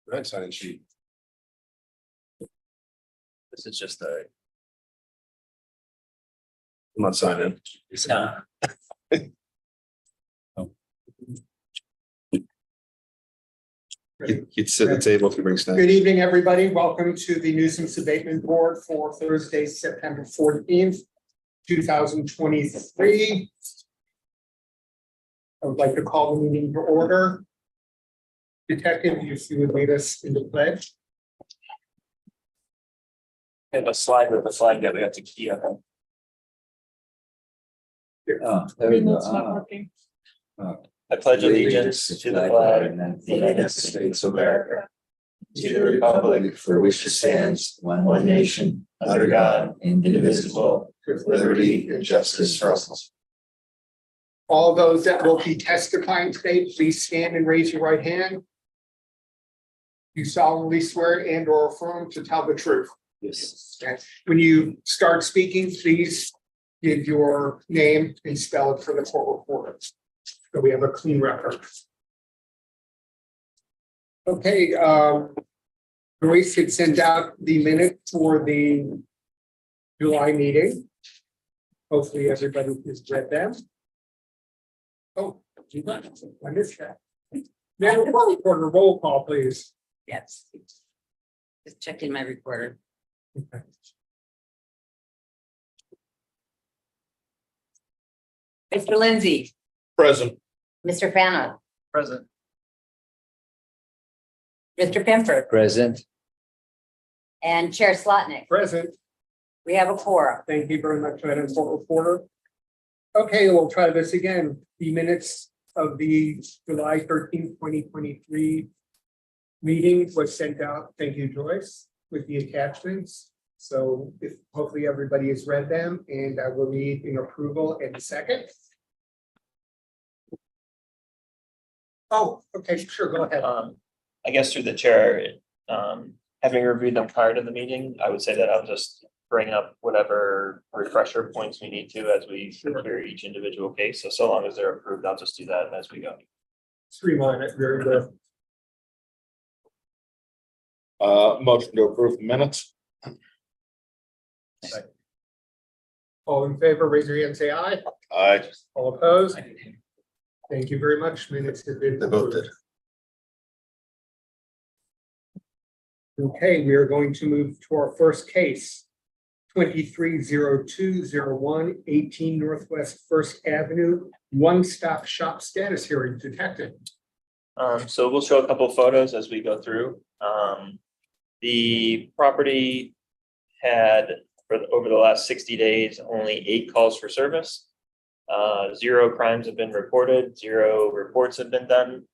Red sign sheet. This is just a. I'm not signing. Yeah. You'd sit at the table if you bring snacks. Good evening, everybody. Welcome to the Nuisance Abatement Board for Thursday, September 14th, 2023. I would like to call the meeting to order. Detective, if you would lead us in the pledge. And a slide with the flag that we have to key up. Oh, there we go. working. I pledge allegiance to the flag of the United States of America, to the republic for which it stands, one nation, under God, indivisible, with liberty and justice for all. All those that will be testifying today, please stand and raise your right hand. You solemnly swear and or affirm to tell the truth. Yes. When you start speaking, please give your name and spell it for the court reporter. So we have a clean record. Okay, Joyce had sent out the minute for the July meeting. Hopefully everybody has read them. Oh, I missed that. Madam Court Reporter, roll call, please. Yes. Just checked in my recorder. Okay. Mr. Lindsay, Present. Mr. Fana, Present. Mr. Pimford, Present. and Chair Slotnick. Present. We have a quorum. Thank you very much, Madam Court Reporter. Okay, we'll try this again. The minutes of the July 13th, 2023 meeting was sent out. Thank you, Joyce, with the attachments. So if hopefully everybody has read them, and I will need an approval in a second. Oh, okay, sure, go ahead. I guess through the chair, having reviewed them prior to the meeting, I would say that I'll just bring up whatever refresher points we need to as we consider each individual case. So long as they're approved, I'll just do that as we go. Streamline it very good. Motion to approve the minutes. All in favor, raise your hand, and say aye. Aye. All opposed? Thank you very much. Minutes have been They both did. Okay, we are going to move to our first case. 230201 18 Northwest First Avenue, one-stop shop status hearing. Detective. So we'll show a couple photos as we go through. The property had, over the last 60 days, only 8 calls for service. 0 crimes have been reported, 0 reports have been done,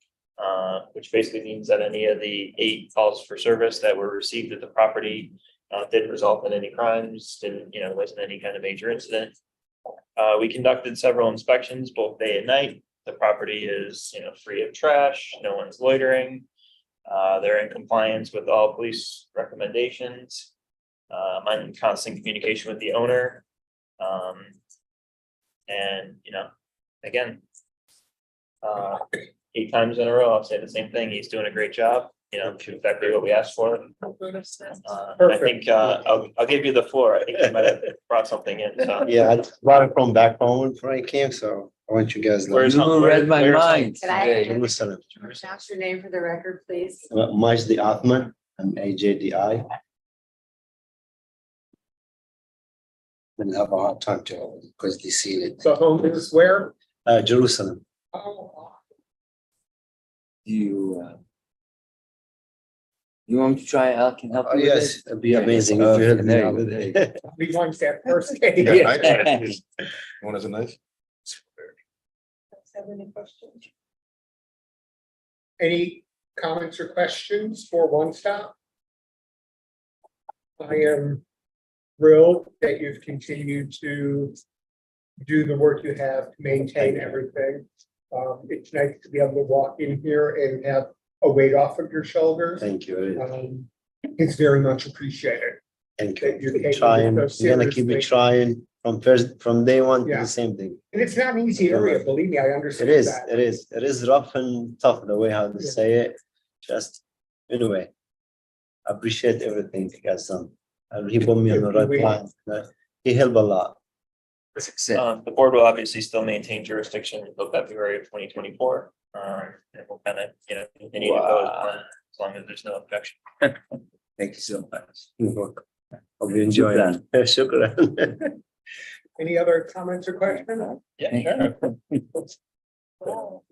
which basically means that any of the 8 calls for service that were received at the property didn't result in any crimes, wasn't any kind of major incident. We conducted several inspections, both day and night. The property is, free of trash, no one's loitering. They're in compliance with all police recommendations. I'm in constant communication with the owner. And, again, 8 times in a row, I'll say the same thing. He's doing a great job, exactly what we asked for. I think, I'll give you the floor. I think you might have brought something in, so. Yeah, I brought it from back home before I came, so I want you guys to know. Where's home? You read my Where's mind. Can I- today. Jerusalem. Pronounce your name for the record, please. Majdi Athman, I'm AJDI. Didn't have a hard time to, because they seen it. So home is where? Jerusalem. Oh, You want me to try? I can help Oh, you with yes, it? it'd be amazing if you helped me out with it. we launched that first case. Yeah. One is a nice. Have any questions? Any comments or questions for One Stop? I am thrilled that you've continued to do the work you have to maintain everything. It's nice to be able to walk in here and have a weight off of your shoulders. Thank you. It's very much appreciated. Thank that you're you. taking Trying, this so we're gonna keep it seriously. trying from day one to Yeah. the same thing. And it's not an easy area, believe me, I It understand is, that. it is rough and tough the way how to Yeah. say it. Just Anyway, I appreciate everything you guys done. And he put me on the right line. He helped a lot. Success. The board will obviously still maintain jurisdiction until February of 2024. And we'll kind of, continue to go as long as there's no objection. Thank you so much. You're welcome. Hope you enjoy it. Shukran. Any other comments or questions? Yeah, Thank sure. Well,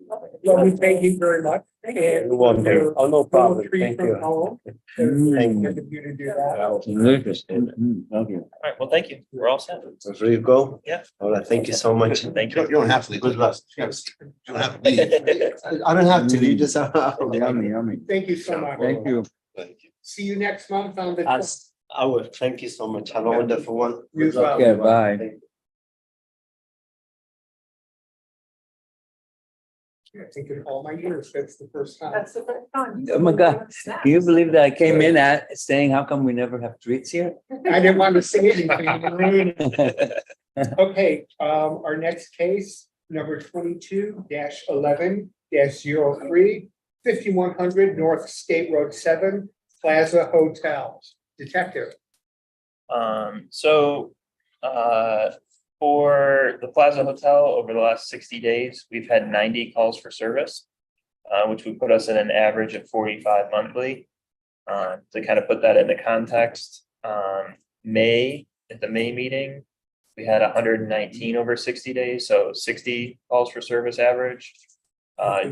we thank you very much. And You're welcome. your Oh, no little problem. treat Thank from you. home. Thank you. Good of you to do that. Okay. All right, well, thank you. We're all set. So ready to go? Yeah. All right, thank you so much. Thank you. You don't have to. Good luck. You don't have to leave. I don't have to, you just have. Yummy. Thank you so much. Thank you. Thank you. See you next month on the. I will, thank you so much. Have a wonderful one. You as well. Okay, bye. Thank you. I think in all my years, that's the first time. That's the first time. Oh my God, can you believe that I came in at saying, how come we never have treats here? I didn't want to say anything. Okay, our next case, number 22-11-03, 5100 North State Road 7, Plaza Hotel. Detective. For the Plaza Hotel, over the last 60 days, we've had 90 calls for service, which would put us at an average of 45 monthly. To kind of put that into context, at the May meeting, we had 119 over 60 days, so 60 calls for service average.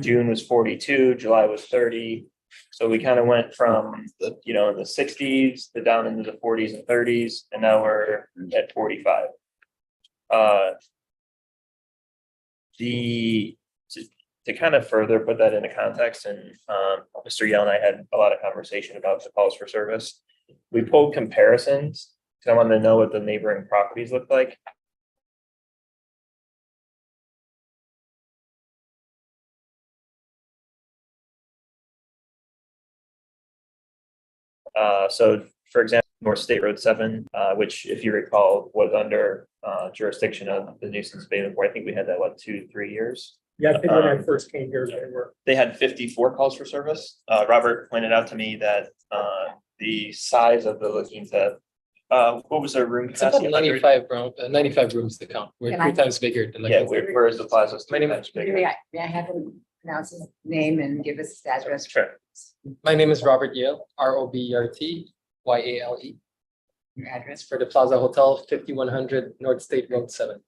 June was 42, July was 30. So we kind of went from, in the 60s to down into the 40s and 30s, and now we're at 45. To kind of further put that into context, and Mr. Yell and I had a lot of conversation about the calls for service. We pulled comparisons because I wanted to know what the neighboring properties look like. So for example, North State Road 7, which if you recall was under jurisdiction of the Nuisance Abatement Board. I think we had that, 2-3 years. Yeah, I think when I first came here, they were. They had 54 calls for service. Robert pointed out to me that the size of the looking to, what was their room It's about capacity? 95 rooms to count. We're Can 3 I- times bigger than like. Yeah, whereas the plaza's My three name- times bigger. May I have him pronounce his name and give us his address? Sure. My name is Robert Yale, ROBERT YALE. Your address. For the Plaza Hotel, 5100 North State Road 7.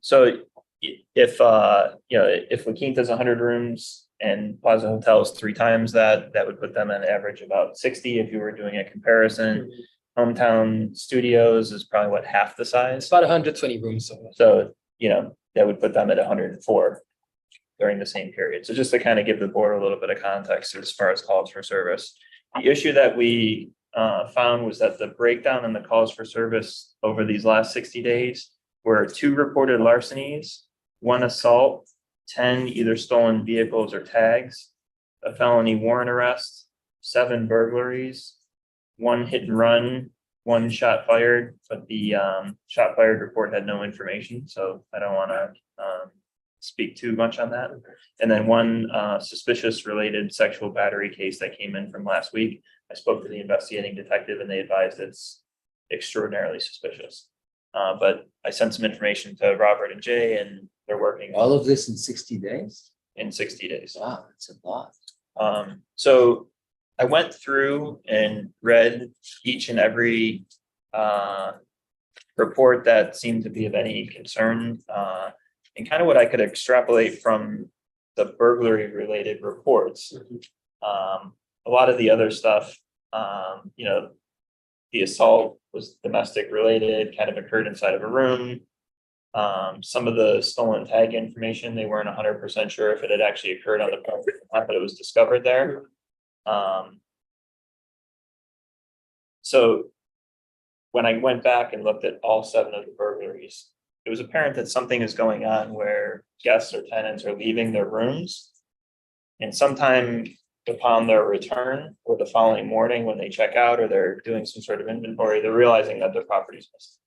So if La Quinta's 100 rooms and Plaza Hotel is 3 times that, that would put them on average about 60 if you were doing a comparison. Hometown Studios is probably half the It's size. about 120 rooms. So, that would put them at 104 during the same period. So just to kind of give the board a little bit of context as far as calls for service. The issue that we found was that the breakdown in the calls for service over these last 60 days were 2 reported larcenies, 1 assault, 10 either stolen vehicles or tags, a felony warrant arrest, 7 burglaries, 1 hit and run, 1 shot fired, but the shot fired report had no information, so I don't want to speak too much on that. And then 1 suspicious related sexual battery case that came in from last week. I spoke to the investigating detective and they advised it's extraordinarily suspicious. But I sent some information to Robert and Jay and they're working All of this in 60 days? in 60 days. Wow, that's a lot. So I went through and read each and every report that seemed to be of any concern, and kind of what I could extrapolate from the burglary related reports. A lot of the other stuff, the assault was domestic related, kind of occurred inside of a room. Some of the stolen tag information, they weren't 100% sure if it had actually occurred on the property, but it was discovered there. So when I went back and looked at all 7 of the burglaries, it was apparent that something is going on where guests or tenants are leaving their rooms. And sometime upon their return or the following morning when they check out or they're doing some sort of inventory, they're realizing that their property's missing.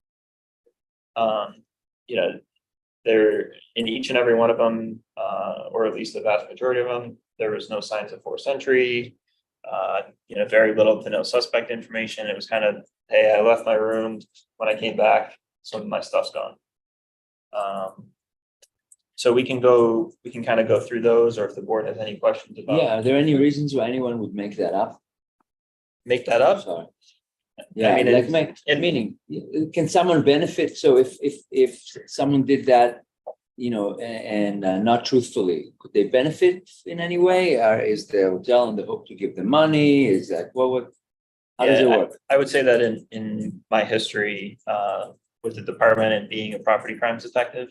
There, in each and every one of them, or at least the vast majority of them, there was no signs of forced entry. Very little to no suspect information. It was kind of, hey, I left my room. When I came back, some of my stuff's gone. So we can kind of go through those, or if the board has any questions about. Yeah, are there any reasons why anyone would make that up? Make that up. Sorry. Yeah, mean, like meaning, can someone benefit? So if someone did that, and not truthfully, could they benefit in any way? Or is the hotel in the hope to give them money? Is that how does it work? I would say that in my history with the department and being a property crimes detective,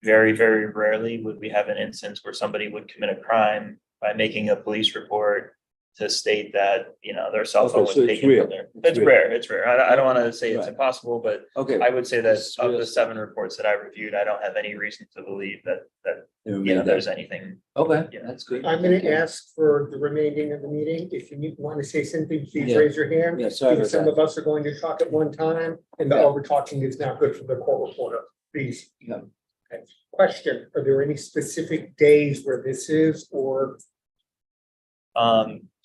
very, very rarely would we have an instance where somebody would commit a crime by making a police report to state that, their cell phone was Okay, so it's taken real. from there. It's It's real. rare, it's rare. I don't want to say it's Right. impossible, but Okay. I would say that It's of real the stuff. 7 reports that I reviewed, I don't have any reason to believe that They were made up. there's anything. Okay, Yeah. that's good. I'm gonna Thank you. ask for the remaining of the meeting. If you want to say something, please Yeah. raise your hand. Yeah, sorry Because about some that. of us are going to talk at one time, and the Yeah. over talking is not good for the court reporter. Please. Yeah. Okay. Question, are there any specific days where this is, or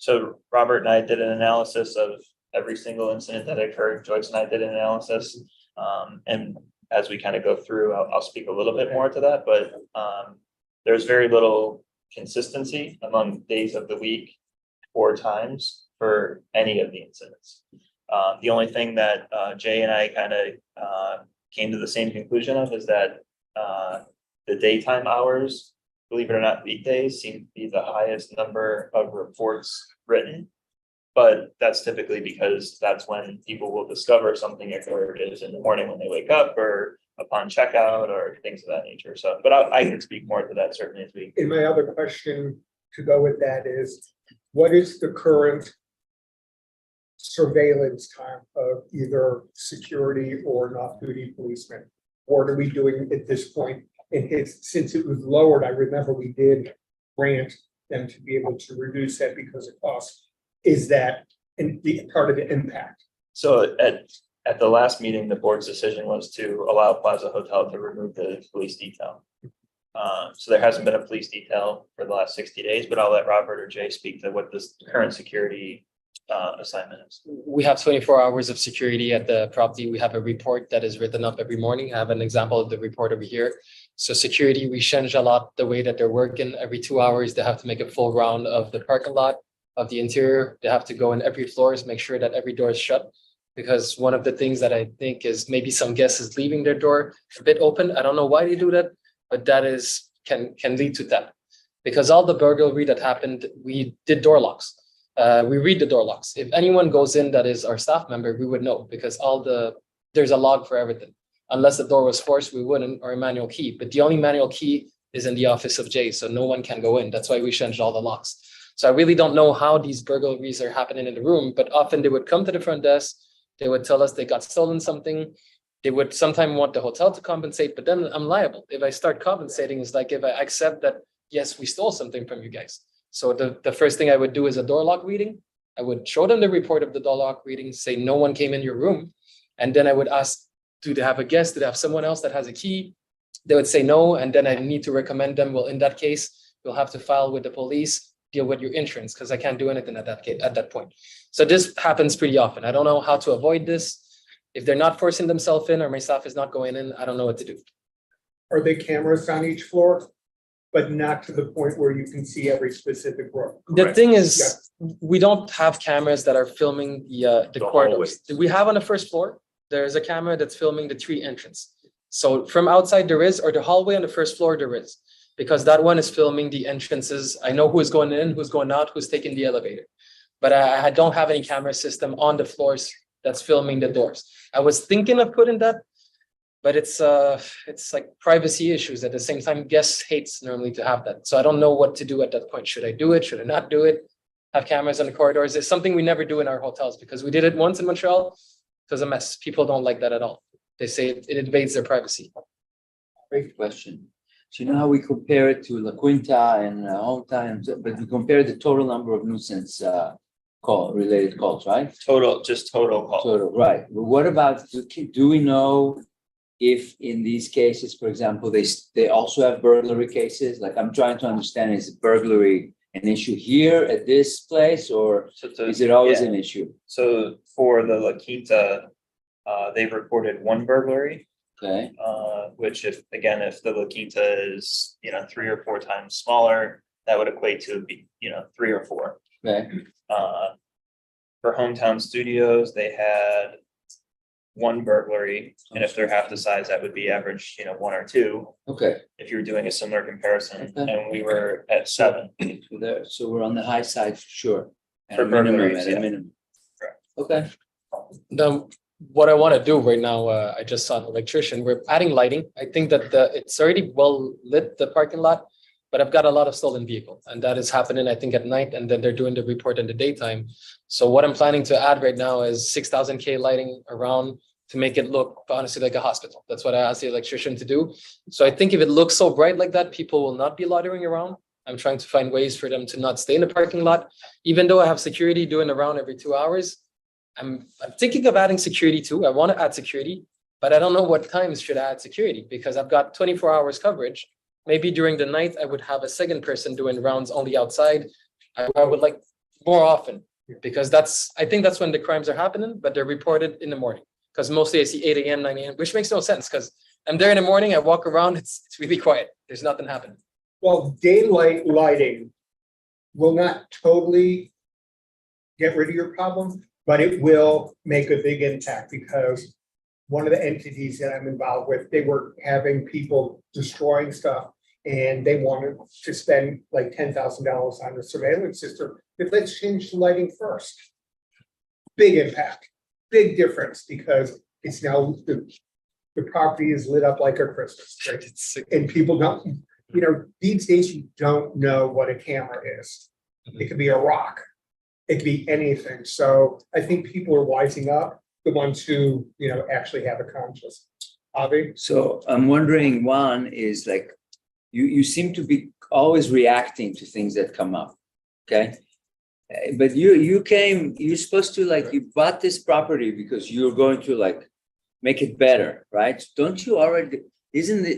So Robert and I did an analysis of every single incident that occurred. Joyce and I did an analysis. And as we kind of go through, I'll speak a little bit more to that, but there's very little consistency among days of the week or times for any of the incidents. The only thing that Jay and I kind of came to the same conclusion of is that the daytime hours, believe it or not, weekdays seem to be the highest number of reports written. But that's typically because that's when people will discover something occurred, is in the morning when they wake up or upon checkout or things of that nature. So, but I can speak more to that certainly as we. and my other question to go with that is, what is the current surveillance time of either security or off-duty policemen? What are we doing at this point? And since it was lowered, I remember we did grant them to be able to reduce that because of cost. Is that the part of the impact? So at the last meeting, the board's decision was to allow Plaza Hotel to remove the police detail. So there hasn't been a police detail for the last 60 days, but I'll let Robert or Jay speak to what this current security assignment is. We have 24 hours of security at the property. We have a report that is written up every morning. I have an example of the report over here. So security, we change a lot the way that they're working. Every 2 hours, they have to make a full round of the parking lot, of the interior. They have to go in every floors, make sure that every door is shut. Because one of the things that I think is maybe some guest is leaving their door a bit open. I don't know why they do that, but that is can lead to that. Because all the burglary that happened, we did door locks. We read the door locks. If anyone goes in that is our staff member, we would know because there's a log for everything. Unless the door was forced, we wouldn't, or a manual key. But the only manual key is in the office of Jay, so no one can go in. That's why we changed all the locks. So I really don't know how these burglaries are happening in the room, but often they would come to the front desk. They would tell us they got stolen something. They would sometimes want the hotel to compensate, but then I'm liable. If I start compensating, it's like if I accept that, yes, we stole something from you guys. So the first thing I would do is a door lock reading. I would show them the report of the door lock reading, say no one came in your room. And then I would ask, do they have a guest? Do they have someone else that has a key? They would say no. And then I need to recommend them. Well, in that case, you'll have to file with the police, deal with your insurance, because I can't do anything at that point. So this happens pretty often. I don't know how to avoid this. If they're not forcing themselves in or my staff is not going in, I don't know what to do. Are there cameras on each floor? But not to the point where you can see every specific room? The thing is, we don't have cameras that are filming the corridors. We have on the first floor, there's a camera that's filming the 3 entrance. So from outside there is, or the hallway on the first floor there is, because that one is filming the entrances. I know who is going in, who's going out, who's taking the elevator. But I don't have any camera system on the floors that's filming the doors. I was thinking of putting that, but it's like privacy issues. At the same time, guests hates normally to have that. So I don't know what to do at that point. Should I do it? Should I not do it? Have cameras on the corridors? It's something we never do in our hotels because we did it once in Montreal. It was a mess. People don't like that at all. They say it invades their privacy. Great question. So you know how we compare it to La Quinta and all times, but we compare the total number of nuisance related calls, right? Total call. Total, right. But what about, do we know if in these cases, for example, they also have burglary cases? Like, I'm trying to understand, is burglary an issue here at this place, or is it always an issue? So for the La Quinta, they've reported one burglary, Okay, which if the La Quinta is, 3 or 4 times smaller, that would equate to be, 3 or 4. okay, For Hometown Studios, they had one burglary, and if they're half the size, that would be average, 1 or 2, okay. if you were doing a similar comparison, Okay. and we were at 7. So we're on the high side for sure. At For a minimum, burglaries, at a yeah. minimum. Correct. Okay, Now, what I want to do right now, I just saw an electrician, we're adding lighting. I think that it's already well lit, the parking lot, but I've got a lot of stolen vehicle, and that is happening, I think, at night, and then they're doing the report in the daytime. So what I'm planning to add right now is 6,000 K lighting around to make it look honestly like a hospital. That's what I asked the electrician to do. So I think if it looks so bright like that, people will not be loitering around. I'm trying to find ways for them to not stay in the parking lot, even though I have security doing around every 2 hours. I'm thinking of adding security too. I want to add security, but I don't know what times should I add security, because I've got 24 hours coverage. Maybe during the night, I would have a second person doing rounds only outside. I would like more often, because I think that's when the crimes are happening, but they're reported in the morning. Because mostly I see 8 a.m., 9 a.m., which makes no sense, because I'm there in the morning, I walk around, it's really quiet. There's nothing happening. Well, daylight lighting will not totally get rid of your problem, but it will make a big impact, because one of the entities that I'm involved with, they were having people destroying stuff, and they wanted to spend like $10,000 on a surveillance system. But let's change the lighting first. Big impact, big difference, because it's now the property is lit up like a Christmas tree. And people don't, these days you don't know what a camera is. It could be a rock. It could be anything. So I think people are wising up, the ones who, actually have a conscience. Avi? so I'm wondering, one is like, you seem to be always reacting to things that come up, okay? But you're supposed to, like, you bought this property because you're going to like make it better, right? Don't you already,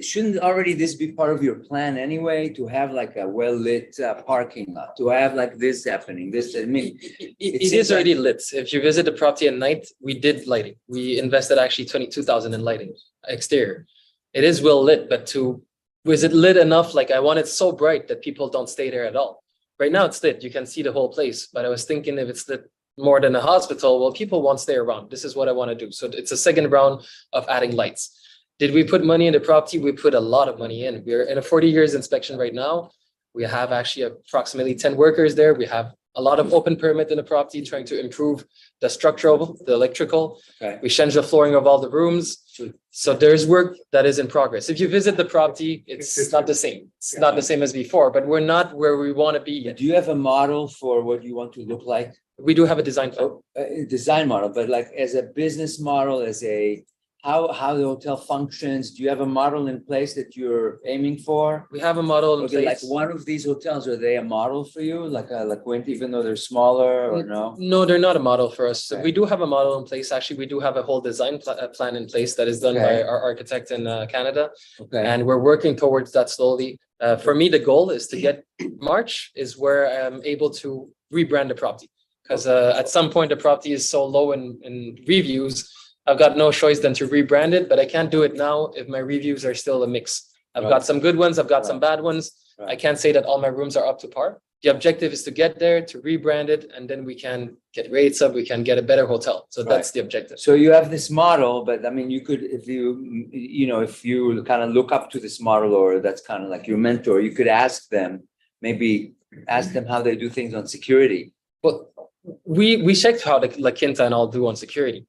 shouldn't already this be part of your plan anyway, to have like a well-lit parking lot, to have like this happening, I mean. It seems is like- already lit. If you visit the property at night, we did lighting. We invested actually 22,000 in lighting, exterior. It is well lit, but was it lit enough? Like, I want it so bright that people don't stay there at all. Right now it's lit, you can see the whole place, but I was thinking if it's lit more than a hospital, well, people won't stay around. This is what I want to do. So it's a second round of adding lights. Did we put money in the property? We put a lot of money in. We're in a 40 years inspection right now. We have actually approximately 10 workers there. We have a lot of open permit in the property, trying to improve the structural, the electrical. Okay. We changed the flooring of all the rooms. So there's work that is in progress. If you visit the property, it's not the same. It's not the same as before, but we're not where we want to be yet. Do you have a model for what you want to look like? We do have a design plan. A design model, but like as a business model, as a, how the hotel functions, do you have a model in place that you're aiming for? We have a model in Okay, like place. one of these hotels, are they a model for you? Like when, even though they're smaller, or no? No, they're not a model for us. So Okay. we do have a model in place. Actually, we do have a whole design plan in place that is done by Okay. our architect in Canada. Okay, And we're working towards that slowly. For me, the goal is to get March is where I'm able to rebrand the property. Because at some point, the property is so low in reviews, I've got no choice than to rebrand it, but I can't do it now if my reviews are still a mix. I've got some good ones, I've got some bad ones. I Right. can't say that all my rooms are up to par. The objective is to get there, to rebrand it, and then we can get rates up, we can get a better hotel. So that's the objective. so you have this model, but I mean, you could, if you kind of look up to this model, or that's kind of like your mentor, you could ask them how they do things on security. Well, we checked how the La Quinta and all do on security.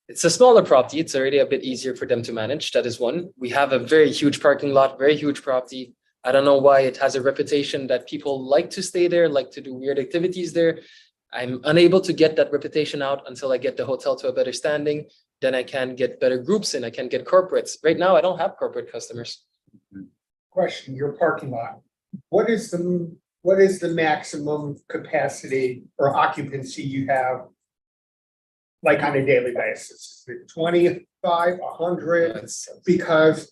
It's a smaller property. It's already a bit easier for them to manage. That is one. We have a very huge parking lot, very huge property. I don't know why it has a reputation that people like to stay there, like to do weird activities there. I'm unable to get that reputation out until I get the hotel to a better standing. Then I can get better groups in. I can get corporates. Right now, I don't have corporate customers. Question, your parking lot. What is the maximum capacity or occupancy you have Like on a daily basis, is it 25, 100? Because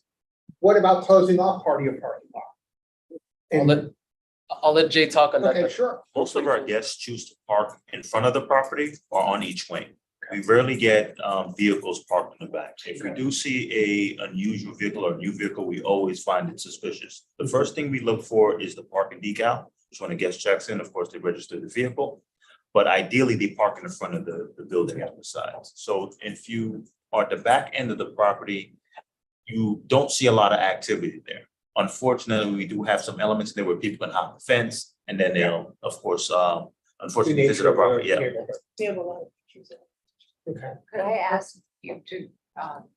what about closing off part of your parking lot? And, I'll let Jay talk on that. okay, sure. Most of our guests choose to park in front of the property or on each wing. We rarely get vehicles parked in the back. If we do see a unusual vehicle or a new vehicle, we always find it suspicious. The first thing we look for is the parking decal. So when a guest checks in, of course, they register the vehicle. But ideally, they park in the front of the building on the sides. So if you are at the back end of the property, you don't see a lot of activity there. Unfortunately, we do have some elements there where people can hop the fence and then they'll, of course, unfortunately visit our property, yeah. Okay, Could I ask you to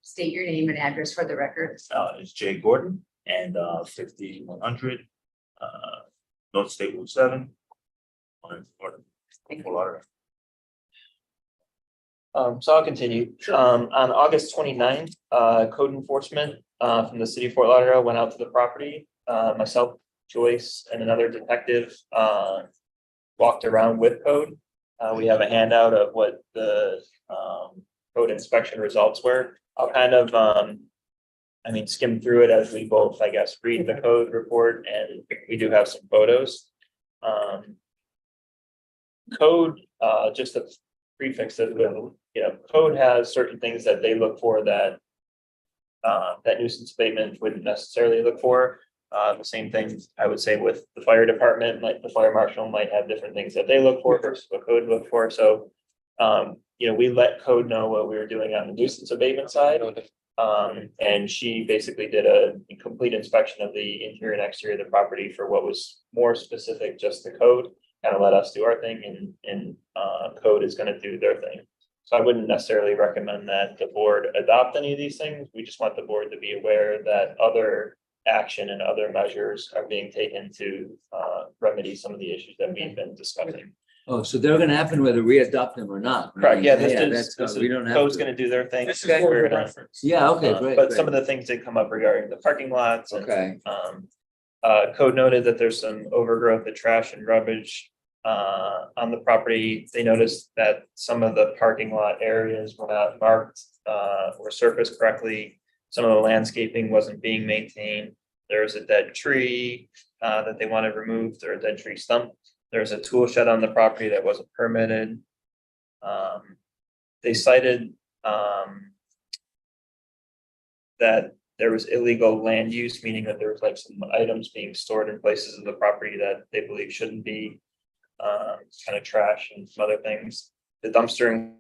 state your name and address for the record? It's Jay Gordon and 5100 North State Route 7. Thank you. Florida. So I'll continue. On August 29th, code enforcement from the city of Fort Lauderdale went out to the property. Myself, Joyce, and another detective walked around with code. We have a handout of what the code inspection results were. I'll kind of skim through it as we both, I guess, read the code report, and we do have some photos. Code, just to prefix it with, code has certain things that they look for that that nuisance abatement wouldn't necessarily look for. The same thing I would say with the fire department, like the fire marshal might have different things that they look for versus what code look for. So, we let code know what we were doing on the nuisance abatement side. And she basically did a complete inspection of the interior and exterior of the property for what was more specific just to code. Kind of let us do our thing, and code is going to do their thing. So I wouldn't necessarily recommend that the board adopt any of these things. We just want the board to be aware that other action and other measures are being taken to remedy some of the issues that we've been discussing. Oh, so they're gonna happen whether we adopt them or not. right? Correct, yeah, that's this we is, don't have code's to. gonna do their thing. This is Okay. for We're your gonna- reference. Yeah, okay, great. But some great. of the things did come up regarding the parking lots and Okay, code noted that there's some overgrowth of trash and rubbish on the property. They noticed that some of the parking lot areas were not marked or surfaced correctly. Some of the landscaping wasn't being maintained. There was a dead tree that they wanted removed, or a dead tree stump. There's a tool shed on the property that wasn't permitted. They cited that there was illegal land use, meaning that there was like some items being stored in places of the property that they believe shouldn't be, kind of trash and some other things. The dumpster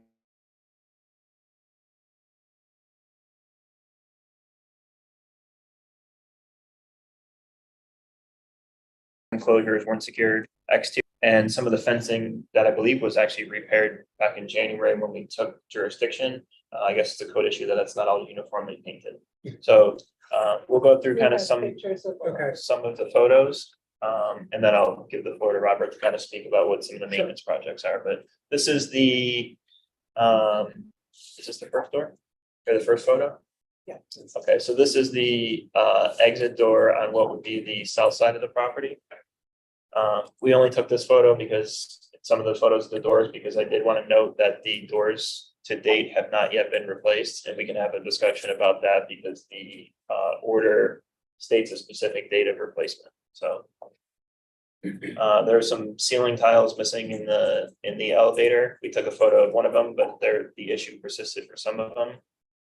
enclosures weren't secured, exterior, and some of the fencing that I believe was actually repaired back in January when we took jurisdiction. I guess it's a code issue that it's not all uniformly painted. So we'll go through kind of some of the photos. And then I'll give the floor to Robert to kind of speak about what some of the maintenance projects are. But this is the, is this the first door or the first photo? Yeah. Okay, so this is the exit door on what would be the south side of the property. We only took this photo because some of those photos of the doors, because I did want to note that the doors to date have not yet been replaced, and we can have a discussion about that because the order states a specific date of replacement. So there are some ceiling tiles missing in the elevator. We took a photo of one of them, but the issue persisted for some of them.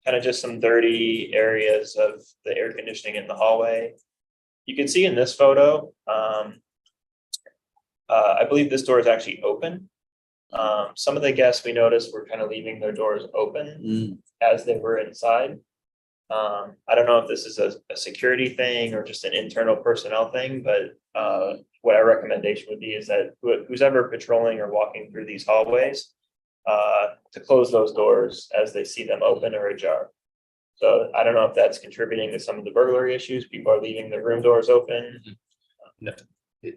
Kind of just some dirty areas of the air conditioning in the hallway. You can see in this photo, I believe this door is actually open. Some of the guests we noticed were kind of leaving their doors open as they were inside. I don't know if this is a security thing or just an internal personnel thing, but what our recommendation would be is that who's ever patrolling or walking through these hallways, to close those doors as they see them open or ajar. So I don't know if that's contributing to some of the burglary issues. People are leaving their room doors open.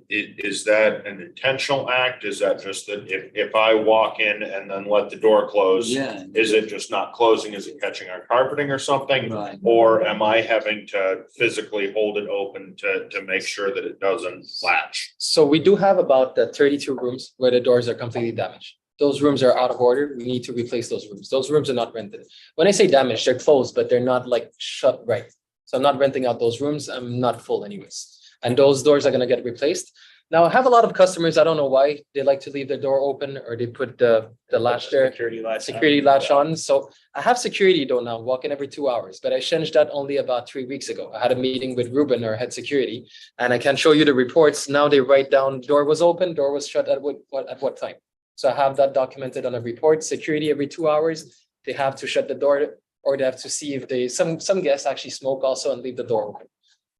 Is that an intentional act? Is that just that if I walk in and then let the door close? yeah. Is it just not closing? Is it catching on carpeting or something? Right. Or am I having to physically hold it open to make sure that it doesn't latch? So we do have about 32 rooms where the doors are completely damaged. those rooms are out of order. We need to replace those rooms. Those rooms are not rented. When I say damaged, they're closed, but they're not like shut right. So I'm not renting out those rooms. I'm not full anyways. And those doors are gonna get replaced. Now, I have a lot of customers, I don't know why, they like to leave their door open or they put the latch there, Security latch. security latch on. So I have security though now, walking every 2 hours, but I changed that only about 3 weeks ago. I had a meeting with Ruben, our head security, and I can show you the reports. Now they write down door was open, door was shut at what time. So I have that documented on a report. Security every 2 hours, they have to shut the door or they have to see if some guests actually smoke also and leave the door open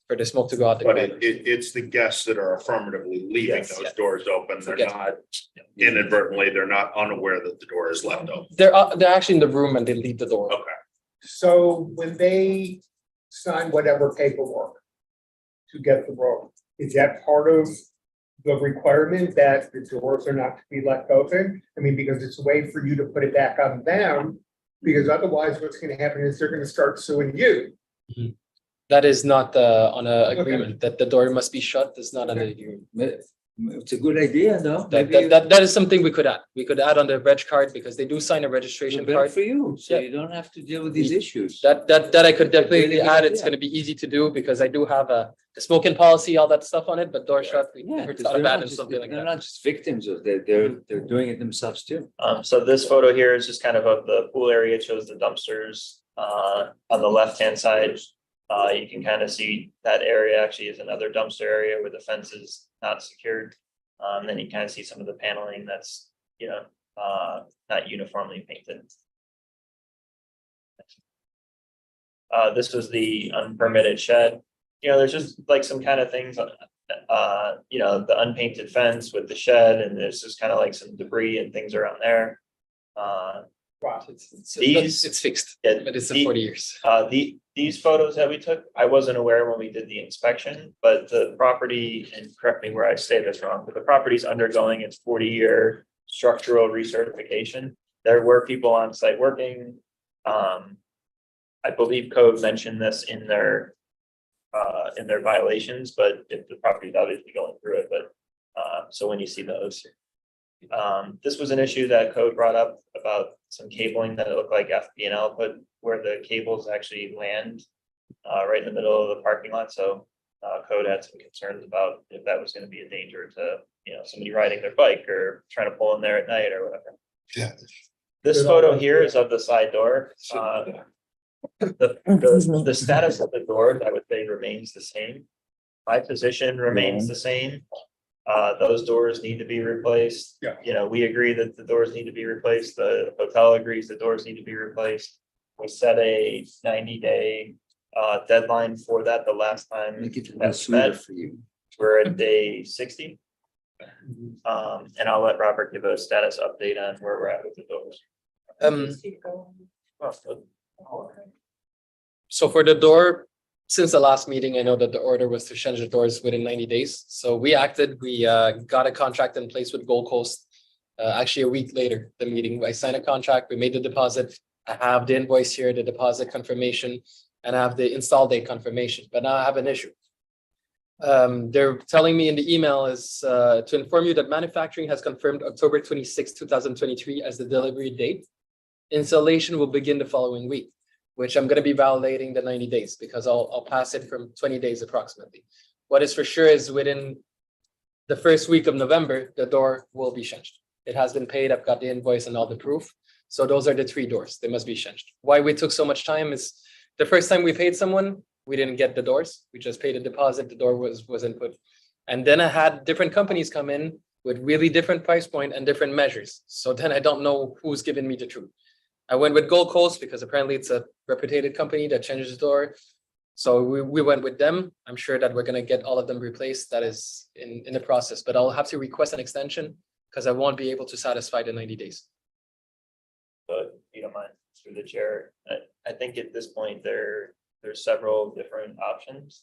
for the smoke to go out the But corners. it's the guests that are affirmatively leaving Yes, those yeah. doors open. They're Yes. not inadvertently, they're not unaware that the door is left open. They're actually in the room and they leave the door. Okay. So when they sign whatever paperwork to get the room, is that part of the requirement that the doors are not to be left open? I mean, because it's a way for you to put it back on them, because otherwise what's gonna happen is they're gonna start suing you. That is not on a Okay. agreement, that the door must be shut, it's not on the agreement. It's a good idea, though. That is something we could add. We could add on the reg card because they do sign a registration Better card. for you, so Yeah. you don't have to deal with these issues. That I could definitely Really good add. It's idea. gonna be easy to do because I do have a smoking policy, all that stuff on it, but door shut, we Yeah, never 'cause thought they're of not adding just- something like they're that. not just victims of that, they're doing it themselves too. So this photo here is just kind of the pool area. It shows the dumpsters on the left-hand side. You can kind of see that area actually is another dumpster area where the fence is not secured. Then you kind of see some of the paneling that's, not uniformly painted. This was the unpermitted shed. There's just like some kind of things, the unpainted fence with the shed, and there's just kind of like some debris and things around there. Wow. It's fixed, Yeah, but it's the- 40 years. These photos that we took, I wasn't aware when we did the inspection, but the property, and correct me where I say this wrong, but the property's undergoing its 40-year structural recertification. There were people on site working. I believe code mentioned this in their violations, but if the property's obviously going through it, but so when you see those. This was an issue that code brought up about some cabling that it looked like FP&L put where the cables actually land right in the middle of the parking lot. So code had some concerns about if that was going to be a danger to, somebody riding their bike or trying to pull in there at night or whatever. Yeah. This photo here is of the side door. The status of the door, I would say, remains the same. My position remains the same. Those doors need to be replaced. Yeah. We agree that the doors need to be replaced. The hotel agrees the doors need to be replaced. We set a 90-day deadline for that the last time. Make it a little that's sweeter met. for you. We're at day 60. And I'll let Robert give a status update on where we're at with the doors. So for the door, since the last meeting, I know that the order was to change the doors within 90 days. So we acted, we got a contract in place with Gold Coast. Actually, a week later, the meeting, I signed a contract, we made the deposit. I have the invoice here, the deposit confirmation, and I have the install date confirmation, but now I have an issue. They're telling me in the email is to inform you that manufacturing has confirmed October 26, 2023 as the delivery date. Installation will begin the following week, which I'm going to be validating the 90 days because I'll pass it from 20 days approximately. What is for sure is within the first week of November, the door will be changed. It has been paid. I've got the invoice and all the proof. So those are the 3 doors. They must be changed. Why we took so much time is the first time we paid someone, we didn't get the doors. We just paid a deposit. The door was input. And then I had different companies come in with really different price point and different measures. So then I don't know who's giving me the truth. I went with Gold Coast because apparently it's a reputed company that changes the door. So we went with them. I'm sure that we're going to get all of them replaced. That is in the process, but I'll have to request an extension because I won't be able to satisfy the 90 days. But if you don't mind, through the chair, I think at this point there's several different options.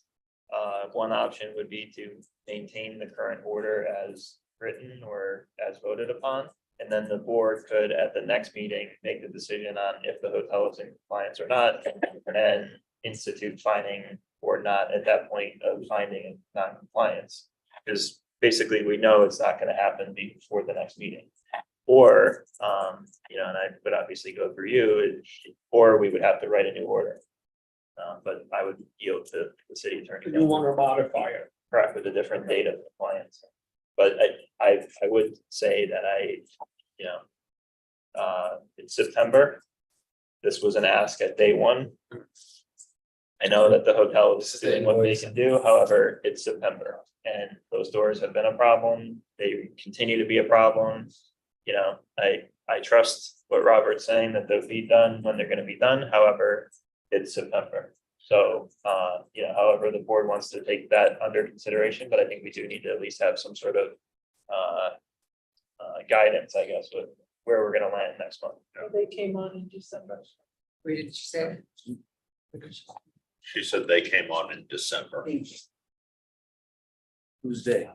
One option would be to maintain the current order as written or as voted upon. And then the board could, at the next meeting, make the decision on if the hotel is in compliance or not, and institute finding or not at that point of finding non-compliance. Because basically we know it's not going to happen before the next meeting. Or, and I would obviously go through you, or we would have to write a new order. But I would yield to the city attorney. You want to modify it. Correct, with a different date of compliance. But I would say that in September, this was an ask at day one. I know that the hotel is doing what they can do, however, it's September and those doors have been a problem. They continue to be a problem. I trust what Robert's saying that they'll be done when they're gonna be done, however, it's September. So, however, the board wants to take that under consideration, but I think we do need to at least have some sort of guidance, I guess, with where we're gonna land next month. They came on in December. Where did you say? She said they came on in December. Who's they?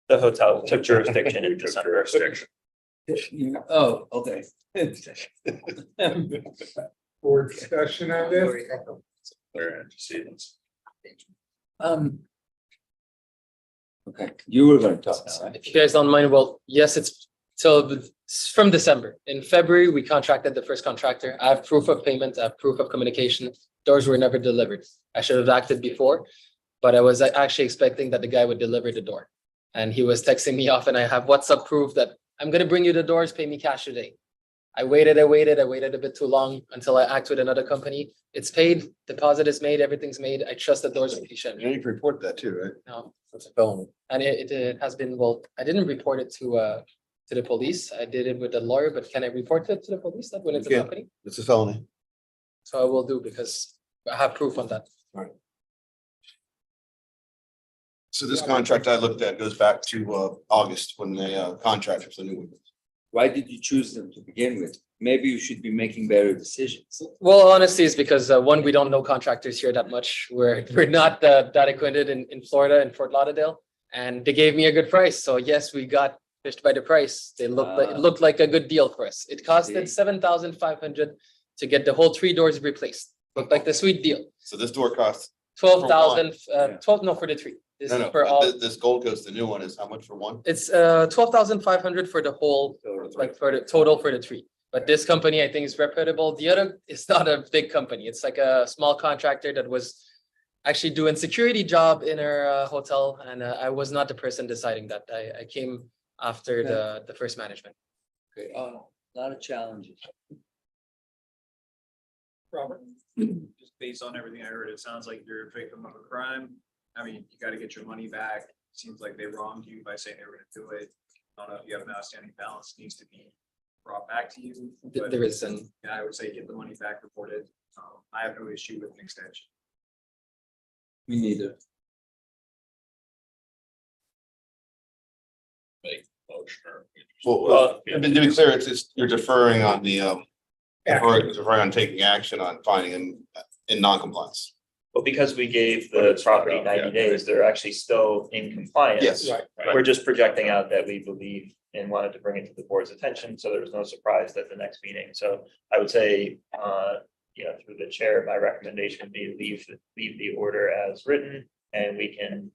The hotel took jurisdiction in December. Oh, okay. Board discussion on this. Their antecedents. Okay, you were gonna talk now, right? If you guys don't mind, well, yes, it's from December. In February, we contracted the first contractor. I have proof of payment, I have proof of communication. Doors were never delivered. I should have acted before, but I was actually expecting that the guy would deliver the door. And he was texting me off and I have WhatsApp proof that I'm gonna bring you the doors, pay me cash today. I waited a bit too long until I act with another company. It's paid, deposit is made, everything's made. I trust the doors will be shipped. You can report that too, right? No, it's a felony. And it has been, well, I didn't report it to the police. I did it with the lawyer, but can I report it to the police that when it's a You can. company? It's a felony. So I will do because I have proof on that. So this contract I looked at goes back to August when they contracted for the new one. Why did you choose them to begin with? Maybe you should be making better decisions. Well, honestly, it's because one, we don't know contractors here that much. We're not that acquainted in Florida, in Fort Lauderdale. And they gave me a good price. So yes, we got fished by the price. It looked like a good deal for us. It costed $7,500 to get the whole 3 doors replaced. Looked like the sweet deal. So this door costs, 12,000, 12, no, for the 3. This is for all. this Gold Coast, the new one is how much for one? It's 12,500 for the whole, like for the total for the 3. But this company, I think, is reputable. The other is not a big company. It's like a small contractor that was actually doing security job in our hotel. And I was not the person deciding that. I came after the first management. Okay, a lot of challenges. Robert? Just based on everything I heard, it sounds like you're a victim of a crime. I mean, you gotta get your money back. Seems like they wronged you by saying they were gonna do it. I don't know if you have an outstanding balance needs to be brought back to you. but There is an, yeah, I would say get the money back reported. I have no issue with an extension. Me neither. Motion or- Well, to be clear, it's you're deferring on the deferring on taking action on finding in non-compliance. But because we gave the property 90 days, they're actually still in compliance. Yes. Right. We're just projecting out that we believe and wanted to bring it to the board's attention, so there was no surprise at the next meeting. So I would say, through the chair, my recommendation would be leave the order as written, and we can,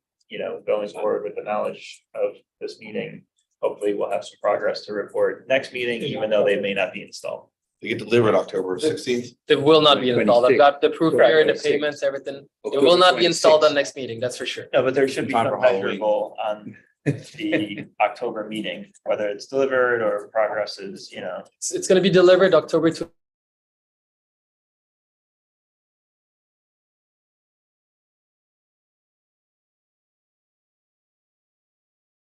going forward with the knowledge of this meeting, hopefully we'll have some progress to report next meeting, even though they may not be installed. They get delivered October 16th. it will not be installed. I've got the proof here and the 26. payments, everything. It October will not be installed 26. on next meeting, that's for sure. No, but there should be Time some for Halloween. measurable on the October meeting, whether it's delivered or progress is, It's gonna be delivered October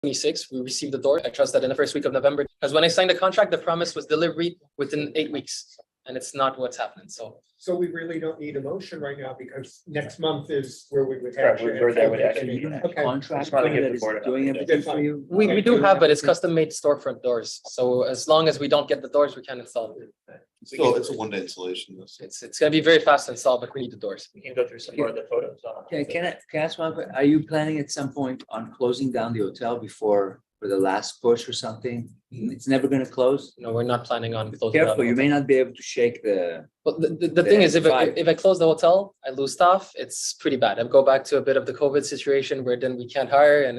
26th. We received the door. I trust that in the first week of November, because when I signed the contract, the promise was delivery within 8 weeks, and it's not what's happening. So we really don't need a motion right now because next month is where we would have. Where they would actually. Okay. Contract wanna give that the is board an doing update. everything for you. we do have, but it's custom made storefront doors. So as long as we don't get the doors, we can't install it. Still, it's a one-day installation. It's gonna be very fast to install, but we need the doors. We can go through some more of the photos. Okay, can I ask one, are you planning at some point on closing down the hotel for the last push or something? It's never gonna close? No, we're not planning on closing down. Careful, you may not be able to shake the, But the thing is, if Five. I close the hotel, I lose staff, it's pretty bad. I go back to a bit of the COVID situation where then we can't hire and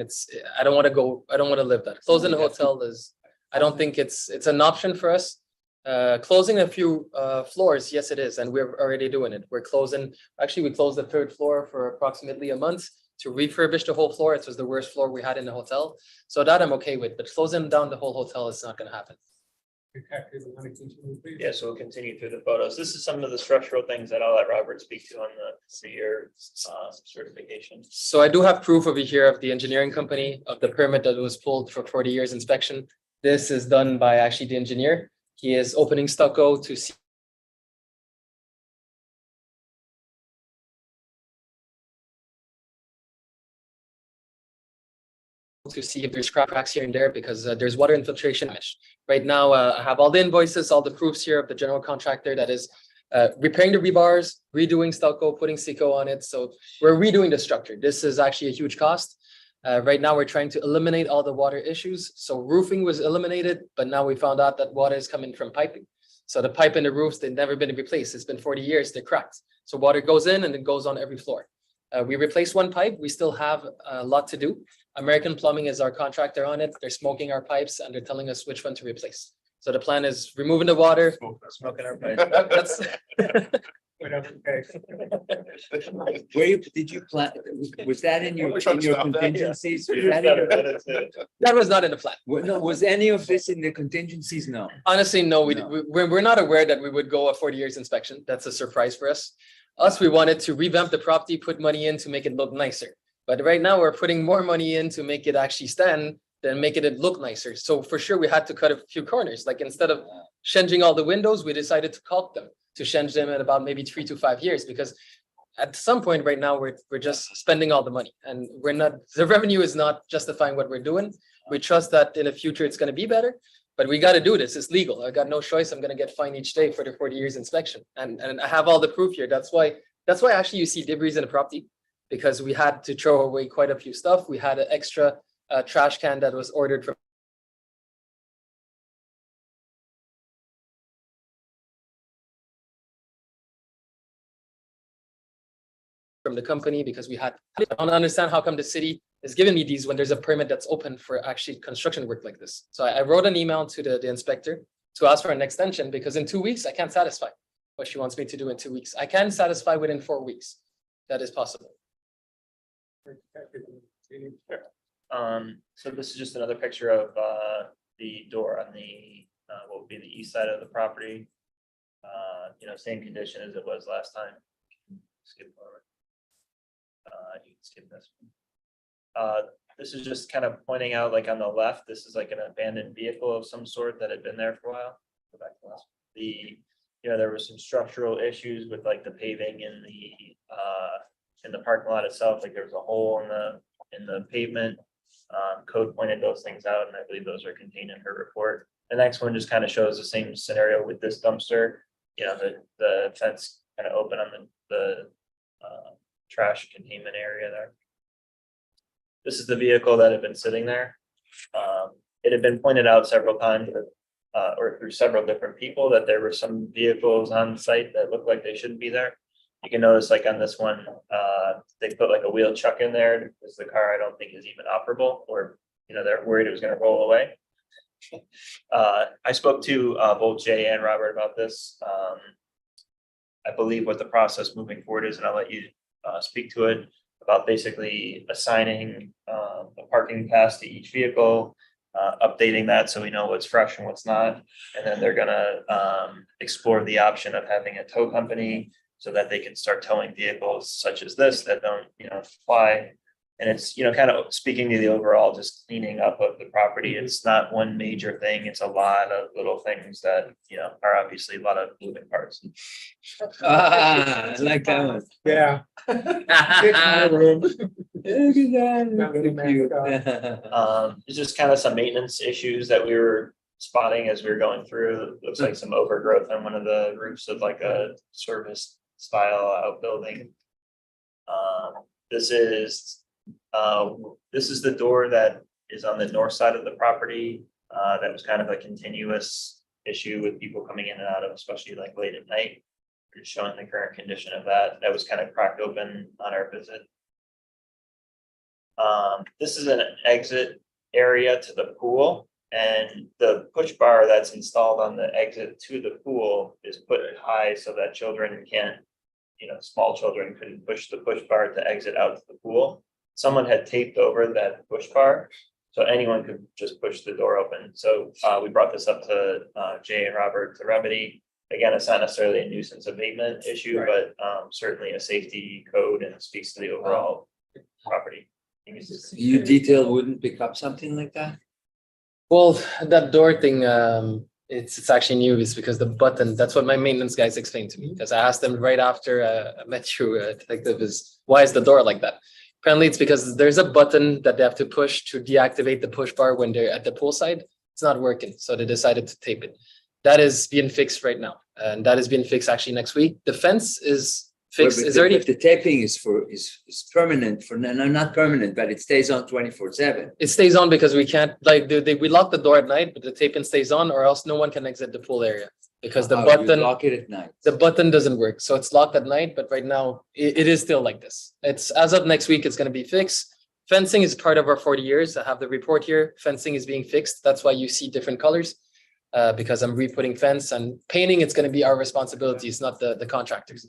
I don't want to live that. Closing the hotel is, I don't think it's an option for us. Closing a few floors, yes, it is, and we're already doing it. We closed the third floor for approximately a month to refurbish the whole floor. It was the worst floor we had in the hotel. So that I'm okay with, but closing down the whole hotel is not gonna happen. Detective, you want to continue, please? Yeah, so we'll continue through the photos. This is some of the structural things that I'll let Robert speak to on the CER certification. So I do have proof over here of the engineering company of the permit that was pulled for 40 years inspection. This is done by actually the engineer. He is opening stucco to see if there's cracks here and there because there's water infiltration damage. Right now, I have all the invoices, all the proofs here of the general contractor that is repairing the rebars, redoing stucco, putting Seco on it. So we're redoing the structure. This is actually a huge cost. Right now, we're trying to eliminate all the water issues. So roofing was eliminated, but now we found out that water is coming from piping. So the pipe in the roofs, they've never been replaced. It's been 40 years, they're cracked. So water goes in and it goes on every floor. We replaced one pipe. We still have a lot to do. American Plumbing is our contractor on it. They're smoking our pipes and they're telling us which one to replace. So the plan is removing the water. Smoking our pipes. That's Whatever, okay. Did you plan, was that in your Which one stopped that? contingencies? Was that in your- that was not in the plan. No, was any of this in the contingencies? No. Honestly, no, No. we're not aware that we would go a 40 years inspection. That's a surprise for us. We wanted to revamp the property, put money in to make it look nicer. But right now we're putting more money in to make it actually stand than make it look nicer. So for sure, we had to cut a few corners. Like instead of changing all the windows, we decided to caulk them, to change them in about maybe 3 to 5 years, because at some point right now, we're just spending all the money and the revenue is not justifying what we're doing. We trust that in the future, it's gonna be better, but we gotta do this. It's legal. I got no choice. I'm gonna get fined each day for the 40 years inspection. And I have all the proof here. That's why actually you see debris in the property, because we had to throw away quite a few stuff. We had an extra trash can that was ordered from the company because I don't understand how come the city is giving me these when there's a permit that's open for actually construction work like this. So I wrote an email to the inspector to ask for an extension because in 2 weeks, I can't satisfy what she wants me to do in 2 weeks. I can satisfy within 4 weeks. That is possible. So this is just another picture of the door on the what would be the east side of the property. Same condition as it was last time. Skip forward. You can skip this one. This is just kind of pointing out, like on the left, this is like an abandoned vehicle of some sort that had been there for a while. Go back to last one. There was some structural issues with like the paving in the parking lot itself. Like there was a hole in the pavement. Code pointed those things out, and I believe those are contained in her report. The next one just kind of shows the same scenario with this dumpster. The fence kind of open on the trash containment area there. This is the vehicle that had been sitting there. It had been pointed out several times or through several different people that there were some vehicles on site that looked like they shouldn't be there. You can notice like on this one, they put like a wheel chuck in there because the car I don't think is even operable, or they're worried it was going to roll away. I spoke to both Jay and Robert about this. I believe what the process moving forward is, and I'll let you speak to it, about basically assigning a parking pass to each vehicle, updating that so we know what's fresh and what's not, and then they're gonna explore the option of having a tow company so that they can start towing vehicles such as this that don't fly. And it's, kind of speaking to the overall just cleaning up of the property. It's not one major thing. It's a lot of little things that, are obviously a lot of moving parts. I like that one. Yeah. It's my room. It's just kind of some maintenance issues that we were spotting as we were going through. It looks like some overgrowth on one of the roofs of like a service style outbuilding. This is the door that is on the north side of the property. That was kind of a continuous issue with people coming in and out of, especially like late at night. We're just showing the current condition of that. That was kind of cracked open on our visit. This is an exit area to the pool, And the push bar that's installed on the exit to the pool is put high so that children can't, small children couldn't push the push bar to exit out to the pool. Someone had taped over that push bar, so anyone could just push the door open. So we brought this up to Jay and Robert to remedy. Again, it's not necessarily a nuisance abatement issue, Right. but certainly a safety code and speaks to the overall property. You detail wouldn't pick up something like that? Well, that door thing, it's actually new, is because the button, that's what my maintenance guys explained to me, because I asked them right after I met you, detective, is why is the door like that? Apparently it's because there's a button that they have to push to deactivate the push bar when they're at the pool side. It's not working, so they decided to tape it. That is being fixed right now, and that is being fixed actually next week. The fence is fixed, But is the- already. but the taping is is permanent for, no, not permanent, but it stays on 24/7. It stays on because we can't, like, we lock the door at night, but the taping stays on, or else no one can exit the pool area. Because the You button, lock it at night. the button doesn't work, so it's locked at night, but right now, it is still like this. It's, as of next week, it's gonna be fixed. Fencing is part of our 40 years. I have the report here. Fencing is being fixed. That's why you see different colors. Because I'm re-putting fence and painting, it's gonna be our responsibility, it's not the contractors.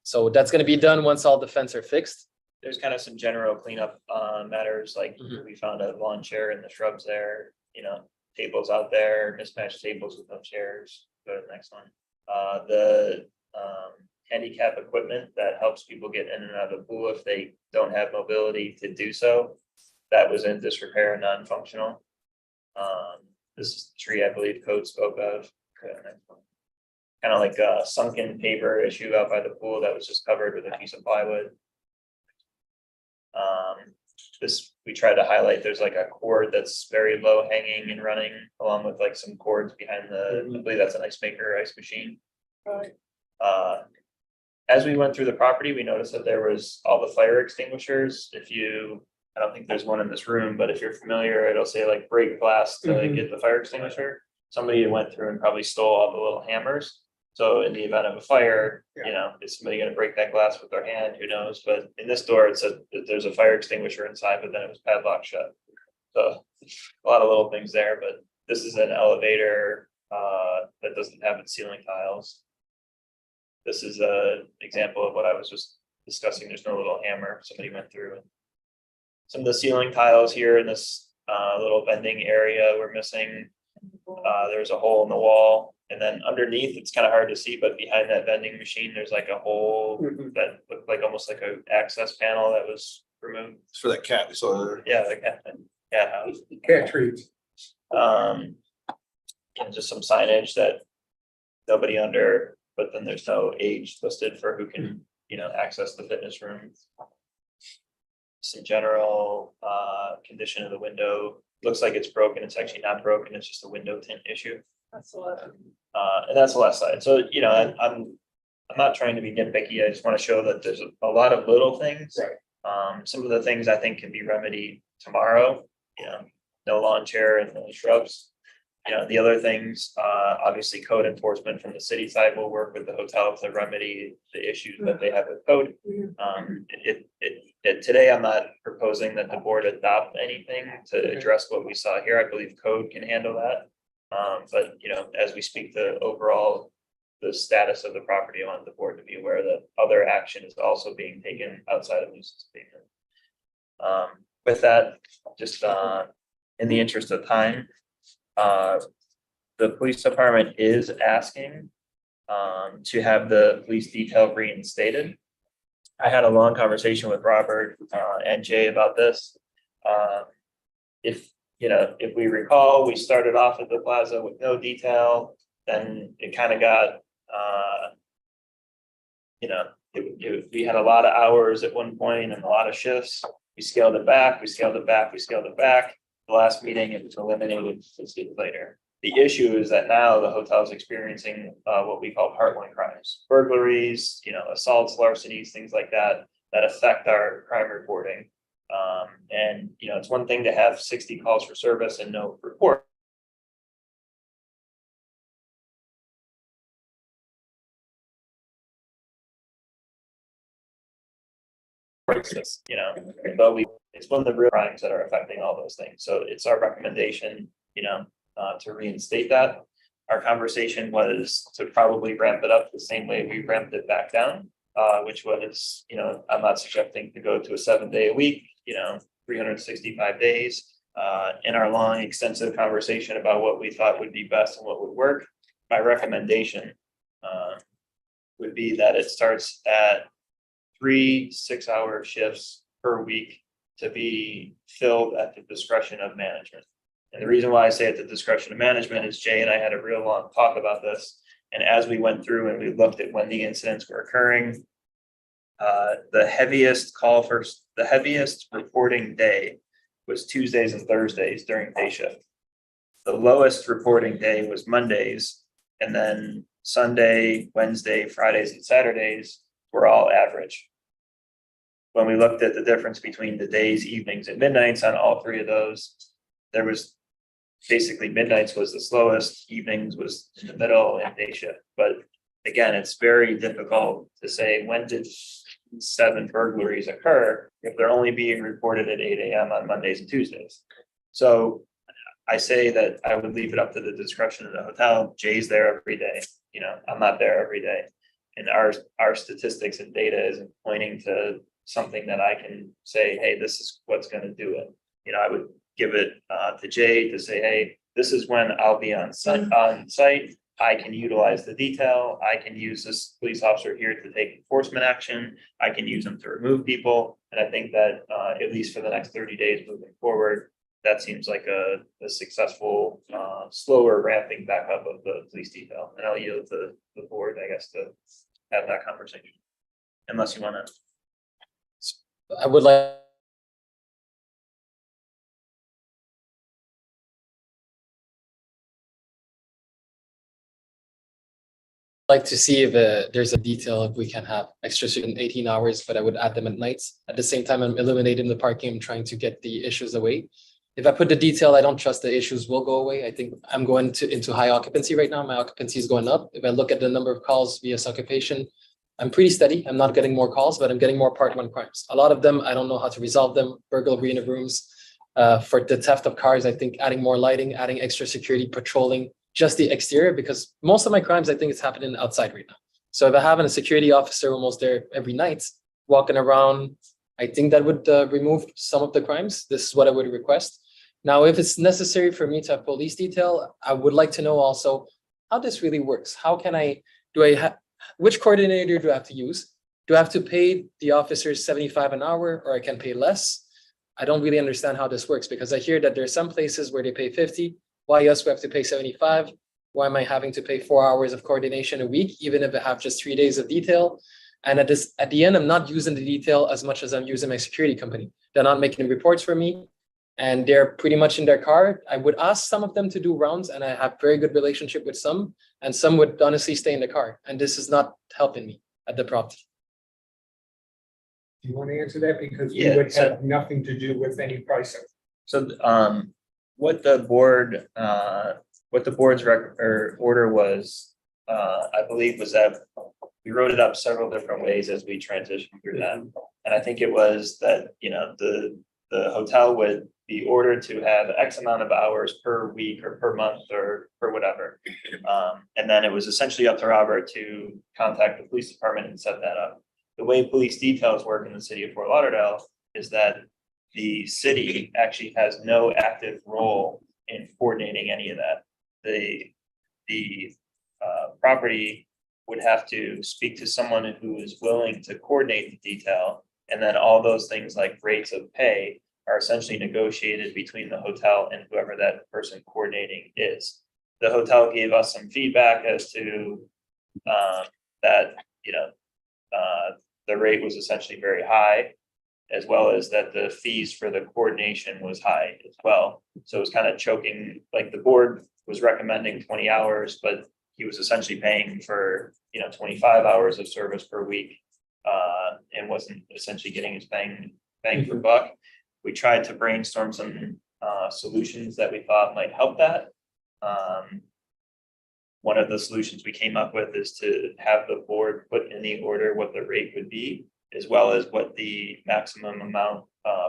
So that's gonna be done once all the fence are fixed. There's kind of some general cleanup matters, like Mhm. we found a lawn chair in the shrubs there, tables out there, mismatched tables with no chairs. Go to the next one. The handicap equipment that helps people get in and out of the pool if they don't have mobility to do so. That was in disrepair and non-functional. This is the tree I believe code spoke of. Kind of like a sunken paper issue out by the pool that was just covered with a piece of plywood. This, we tried to highlight, there's like a cord that's very low hanging and running along with like some cords behind the, I believe that's an ice maker, ice machine. As we went through the property, we noticed that there was all the fire extinguishers. I don't think there's one in this room, but if you're familiar, it'll say like break glass to Mhm. get the fire extinguisher. Somebody went through and probably stole all the little hammers. So in the event of a fire, is somebody gonna break that glass with their hand? Who knows? But in this door, it said that there's a fire extinguisher inside, but then it was padlocked shut. So a lot of little things there, but this is an elevator that doesn't have its ceiling tiles. This is a example of what I was just discussing. There's no little hammer. Somebody went through and some of the ceiling tiles here in this little vending area were missing. There's a hole in the wall, and then underneath, it's kind of hard to see, but behind that vending machine, there's like a hole Mhm. that looked like almost like a access panel that was removed. It's for that cat we saw there. Yeah, the cat house. Cat treats. And just some signage that nobody under, but then there's no age listed for who can, access the fitness room. Some general condition of the window. Looks like it's broken. It's actually not broken. It's just a window tint issue. That's the left. And that's the left side. So, I'm not trying to be nitpicky. I just want to show that there's a lot of little things. Right. Some of the things I think can be remedied tomorrow, no lawn chair and no shrubs. The other things, obviously code enforcement from the city side will work with the hotel to remedy the issues that they have with code. Today, I'm not proposing that the board adopt anything to address what we saw here. I believe code can handle that. But, as we speak to overall the status of the property, I want the board to be aware that other action is also being taken outside of nuisance abatement. With that, just in the interest of time, the police department is asking to have the police detail reinstated. I had a long conversation with Robert and Jay about this. If we recall, we started off at the plaza with no detail, then it kind of got we had a lot of hours at one point and a lot of shifts. We scaled it back, we scaled it back, we scaled it back. The last meeting, it was eliminated 6 days later. The issue is that now the hotel is experiencing what we call heartland crimes, burglaries, assaults, larcenies, things like that, that affect our crime reporting. And it's one thing to have 60 calls for service and no report. But it's one of the real crimes that are affecting all those things. So it's our recommendation, to reinstate that. Our conversation was to probably ramp it up the same way we ramped it back down, which was, I'm not suggesting to go to a 7-day a week, 365 days. In our long, extensive conversation about what we thought would be best and what would work, my recommendation would be that it starts at 3 6-hour shifts per week to be filled at the discretion of management. And the reason why I say at the discretion of management is Jay and I had a real long talk about this. And as we went through and we looked at when the incidents were occurring, the heaviest reporting day was Tuesdays and Thursdays during day shift. The lowest reporting day was Mondays, and then Sunday, Wednesday, Fridays, and Saturdays were all average. When we looked at the difference between the days, evenings, and midnights on all three of those, there was basically midnights was the slowest, evenings was in the middle, and day shift. But again, it's very difficult to say when did 7 burglaries occur if they're only being reported at 8 a.m. on Mondays and Tuesdays. So I say that I would leave it up to the discretion of the hotel. Jay's there every day. I'm not there every day. And our statistics and data isn't pointing to something that I can say, hey, this is what's going to do it. I would give it to Jay to say, hey, this is when I'll be on site. I can utilize the detail. I can use this police officer here to take enforcement action. I can use them to remove people. And I think that at least for the next 30 days moving forward, that seems like a successful, slower ramping back up of the police detail. And I'll yield to the board, I guess, to have that conversation. Unless you want to. I would like to see if there's a detail if we can have extra in 18 hours, but I would add them at nights. At the same time, I'm eliminating the parking. I'm trying to get the issues away. If I put the detail, I don't trust the issues will go away. I think I'm going into high occupancy right now. My occupancy is going up. If I look at the number of calls via occupation, I'm pretty steady. I'm not getting more calls, but I'm getting more part one crimes. A lot of them, I don't know how to resolve them. Burglary in the rooms. For the theft of cars, I think adding more lighting, adding extra security, patrolling just the exterior, because most of my crimes, I think it's happening outside right now. So if I have a security officer almost there every night walking around, I think that would remove some of the crimes. This is what I would request. Now, if it's necessary for me to have police detail, I would like to know also how this really works. How can which coordinator do I have to use? Do I have to pay the officers $75 an hour, or I can pay less? I don't really understand how this works, because I hear that there are some places where they pay 50. Why us we have to pay 75? Why am I having to pay 4 hours of coordination a week, even if I have just 3 days of detail? And at the end, I'm not using the detail as much as I'm using my security company. They're not making reports for me, and they're pretty much in their car. I would ask some of them to do rounds, and I have very good relationship with some, and some would honestly stay in the car. And this is not helping me at the property. Do you want to answer that? Because we Yeah, would have nothing to do with any pricing. So what the board's order was, I believe, was that we wrote it up several different ways as we transitioned through that. And I think it was that, the hotel would be ordered to have X amount of hours per week or per month or per whatever. And then it was essentially up to Robert to contact the police department and set that up. The way police details work in the city of Fort Lauderdale is that the city actually has no active role in coordinating any of that. The property would have to speak to someone who is willing to coordinate the detail, and then all those things like rates of pay are essentially negotiated between the hotel and whoever that person coordinating is. The hotel gave us some feedback as to that the rate was essentially very high, as well as that the fees for the coordination was high as well. So it was kind of choking, like the board was recommending 20 hours, but he was essentially paying for 25 hours of service per week, and wasn't essentially getting his bang for buck. We tried to brainstorm some solutions that we thought might help that. One of the solutions we came up with is to have the board put in the order what the rate would be, as well as what the maximum amount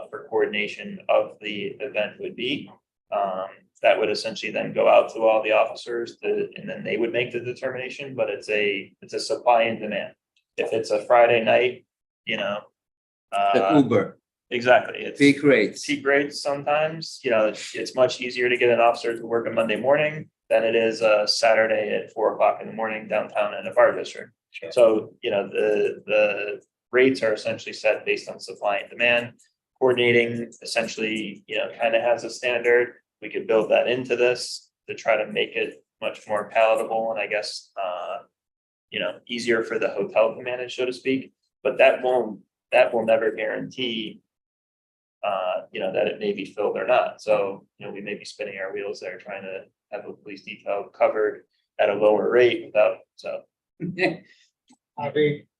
for coordination of the event would be. that would essentially then go out to all the officers and then they would make the determination, but it's a supply and demand. If it's a Friday night, you know. The Uber, Exactly. It's peak rates. peak rates sometimes, you know, it's much easier to get an officer to work a Monday morning than it is a Saturday at 4 o'clock in the morning downtown in a fire district. So, you know, the rates are essentially set based on supply and demand. Coordinating essentially, you know, kind of has a standard. We could build that into this to try to make it much more palatable and I guess, you know, easier for the hotel to manage, so to speak. But that will never guarantee, you know, that it may be filled or not. So, you know, we may be spinning our wheels there trying to have a police detail covered at a lower rate without, so.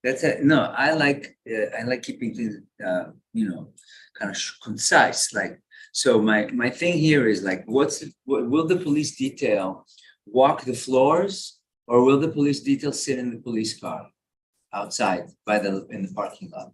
That's no, I like keeping things, you know, kind of concise, like, so my thing here is like, will the police detail walk the floors? Or will the police detail sit in the police car outside in the parking lot?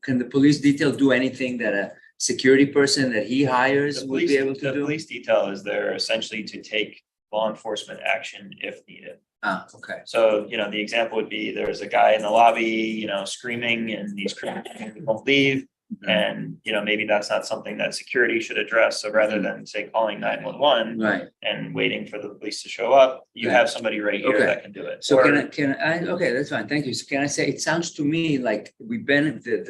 Can the police detail do anything that a security person that he hires would be able to The do? police detail is there essentially to take law enforcement action if needed. Ah, okay. So, you know, the example would be there's a guy in the lobby, you know, screaming and he's screaming, he won't leave. And, you know, maybe that's not something that security should address. So rather than say calling 911 Right. and waiting for the police to show up, you Right. have somebody right here Okay. that can do it. So Or- can I, okay, that's fine, thank you. So can I say, it sounds to me like we benefit,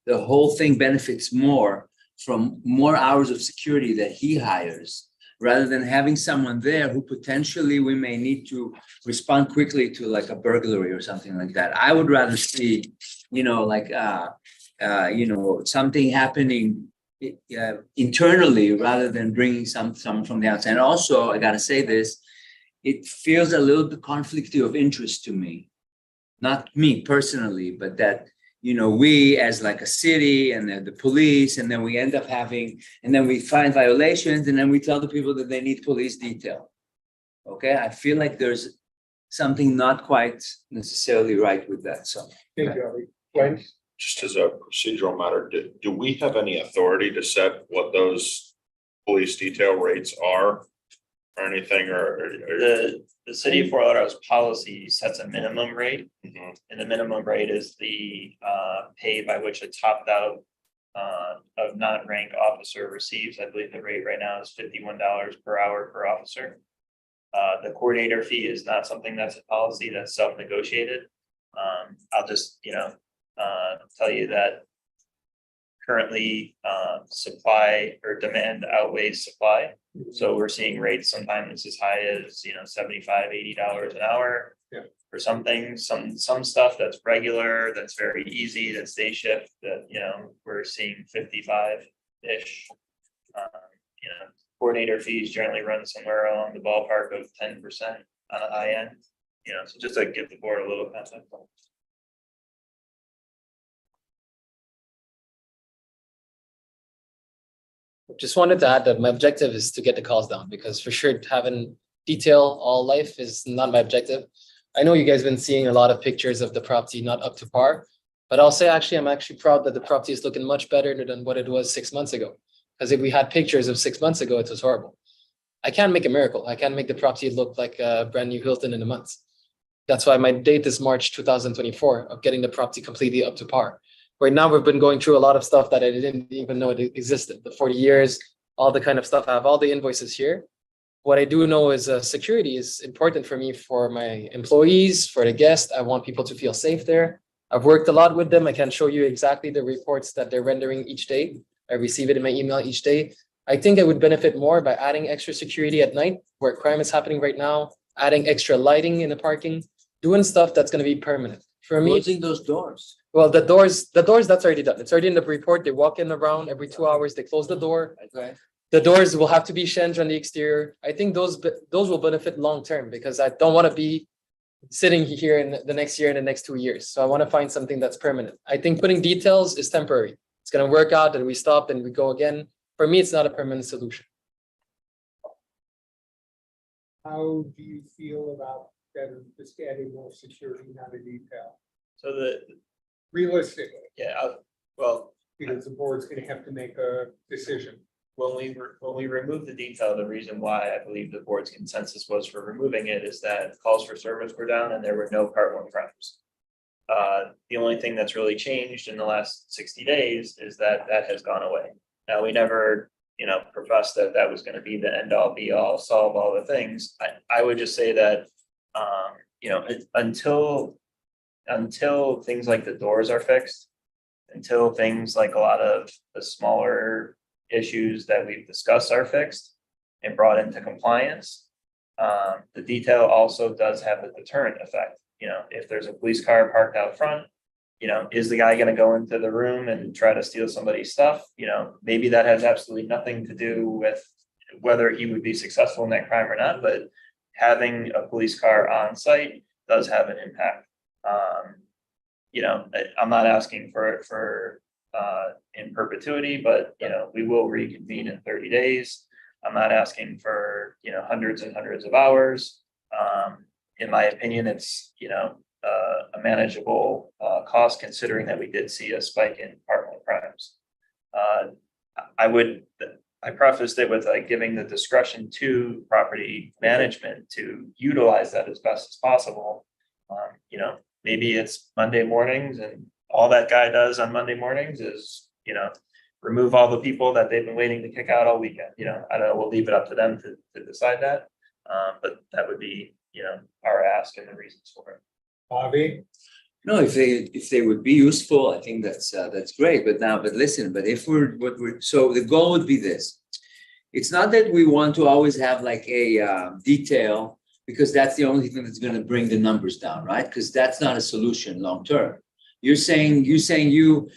the whole thing benefits more from more hours of security that he hires, rather than having someone there who potentially we may need to respond quickly to like a burglary or something like that. I would rather see, you know, like, you know, something happening internally rather than bringing some from the outside. And also, I gotta say this, it feels a little bit conflicting of interest to me. Not me personally, but that, you know, we as like a city and then the police, and then we end up having, and then we find violations, and then we tell the people that they need police detail. Okay, I feel like there's something not quite necessarily right with that, so. Thank you, Ari. Glenn? Just as a procedural matter, do we have any authority to set what those police detail rates are? Or anything, or? The city of Fort Lauderdale's policy sets a minimum rate, Mhm. and the minimum rate is the pay by which a topped out of non-rank officer receives. I believe the rate right now is $51 per hour per officer. The coordinator fee is not something that's a policy, that's self-negotiated. I'll just, you know, tell you that currently supply or demand outweighs supply. So we're seeing rates sometimes as high as, you know, $75, $80 an hour. Yeah. For some things, some stuff that's regular, that's very easy, that's day shift, that, you know, we're seeing 55-ish. You know, coordinator fees generally run somewhere along the ballpark of 10% on a high end. You know, so just to give the board a little context. Just wanted to add that my objective is to get the calls down, because for sure having detail all life is not my objective. I know you guys been seeing a lot of pictures of the property not up to par, but I'll say actually, I'm actually proud that the property is looking much better than what it was 6 months ago. Because if we had pictures of 6 months ago, it was horrible. I can't make a miracle. I can't make the property look like a brand new Hilton in a month. That's why my date is March 2024 of getting the property completely up to par. Right now, we've been going through a lot of stuff that I didn't even know it existed. The 40 years, all the kind of stuff. I have all the invoices here. What I do know is security is important for me, for my employees, for the guests. I want people to feel safe there. I've worked a lot with them. I can show you exactly the reports that they're rendering each day. I receive it in my email each day. I think I would benefit more by adding extra security at night where crime is happening right now, adding extra lighting in the parking, doing stuff that's going to be permanent. For me, Closing those doors. well, the doors, that's already done. It's already in the report. They walk in around every 2 hours. They close the door. Okay. The doors will have to be changed on the exterior. I think those will benefit long term, because I don't want to be sitting here in the next year and the next 2 years. So I want to find something that's permanent. I think putting details is temporary. It's going to work out and we stop and we go again. For me, it's not a permanent solution. How do you feel about them just adding more security, not a detail? So Realistically, yeah, well, because the board's gonna have to make a decision. when we removed the detail, the reason why I believe the board's consensus was for removing it is that calls for service were down and there were no Part 1 crimes. The only thing that's really changed in the last 60 days is that that has gone away. Now, we never, professed that that was going to be the end all be all, solve all the things. I would just say that, until things like the doors are fixed, until things like a lot of the smaller issues that we've discussed are fixed and brought into compliance, the detail also does have a deterrent effect. If there's a police car parked out front, is the guy gonna go into the room and try to steal somebody's stuff? Maybe that has absolutely nothing to do with whether he would be successful in that crime or not, but having a police car on site does have an impact. I'm not asking for in perpetuity, but we will reconvene in 30 days. I'm not asking for, hundreds and hundreds of hours. In my opinion, it's, a manageable cost considering that we did see a spike in Part 1 crimes. I prefaced it with like giving the discretion to property management to utilize that as best as possible. Maybe it's Monday mornings and all that guy does on Monday mornings is, remove all the people that they've been waiting to kick out all weekend. I don't know, we'll leave it up to them to decide that. But that would be, our ask and the reasons for it. Bobby? No, if they would be useful, I think that's great, but listen, so the goal would be this. It's not that we want to always have like a detail, because that's the only thing that's gonna bring the numbers down, right? Because that's not a solution long-term. You're saying you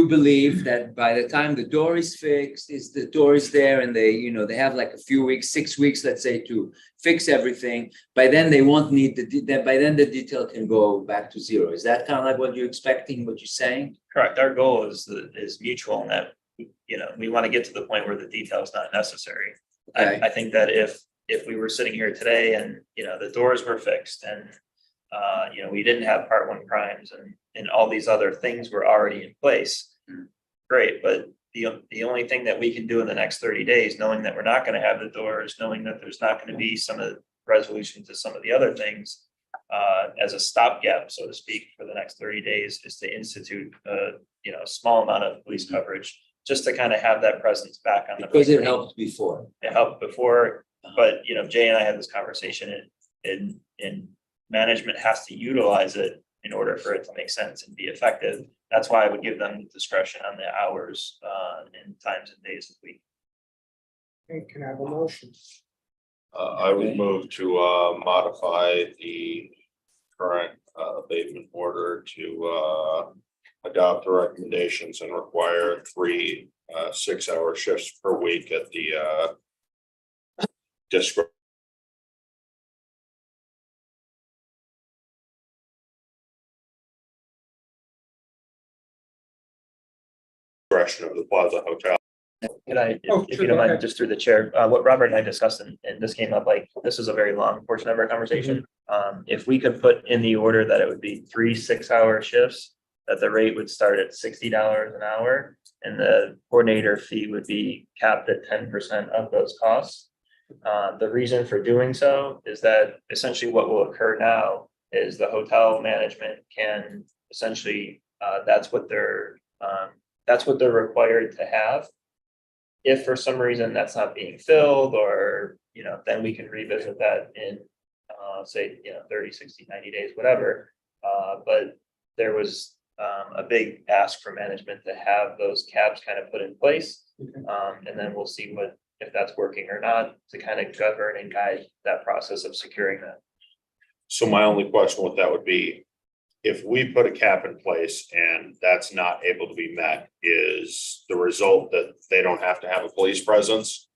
believe that by the time the door is fixed, the door is there and they have like a few weeks, 6 weeks, let's say, to fix everything. By then they won't need by then the detail can go back to zero. Is that kind of like what you're expecting, what you're saying? Correct. Our goal is mutual in that, we want to get to the point where the detail is not necessary. Okay. I think that if we were sitting here today and, the doors were fixed and, we didn't have Part 1 crimes and all these other things were already in place. Great, but the only thing that we can do in the next 30 days, knowing that we're not going to have the doors, knowing that there's not going to be some of the resolution to some of the other things, as a stopgap, so to speak, for the next 30 days, is to institute a small amount of police coverage, just to kind of have that presence back on the. Because it helped before. It helped before, but Jay and I had this conversation in management has to utilize it in order for it to make sense and be effective. That's why I would give them discretion on the hours and times and days of the week. Okay, can I have a motion? I would Okay. move to modify the current abatement order to adopt the recommendations and require 3 6-hour shifts per week at the discretion of the Plaza Hotel. Can I, Oh, if sure, you don't go mind, ahead. just through the chair, what Robert and I discussed, and this came up, like, this is a very long portion of our conversation. If we could put in the order that it would be 3 6-hour shifts, that the rate would start at $60 an hour, and the coordinator fee would be capped at 10% of those costs. The reason for doing so is that essentially what will occur now is the hotel management can essentially, that's what they're required to have. If for some reason that's not being filled, or, then we can revisit that in, say, 30, 60, 90 days, whatever. But there was a big ask for management to have those caps kind of put in place. And then we'll see if that's working or not, to kind of govern and guide that process of securing that. So my only question with that would be, if we put a cap in place and that's not able to be met, is the result that they don't have to have a police presence?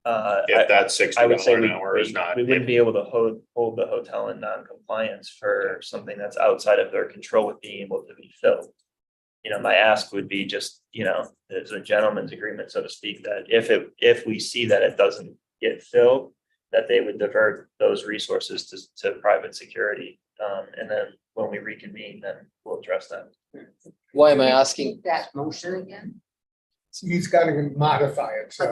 If that I would say $60 an hour is not. we wouldn't be able to hold the hotel in non-compliance for something that's outside of their control with being able to be filled. My ask would be just, there's a gentleman's agreement, so to speak, that if we see that it doesn't get filled, that they would divert those resources to private security. And then when we reconvene, then we'll address that. Why am I Can you asking? repeat that motion again? He's got to modify it, so.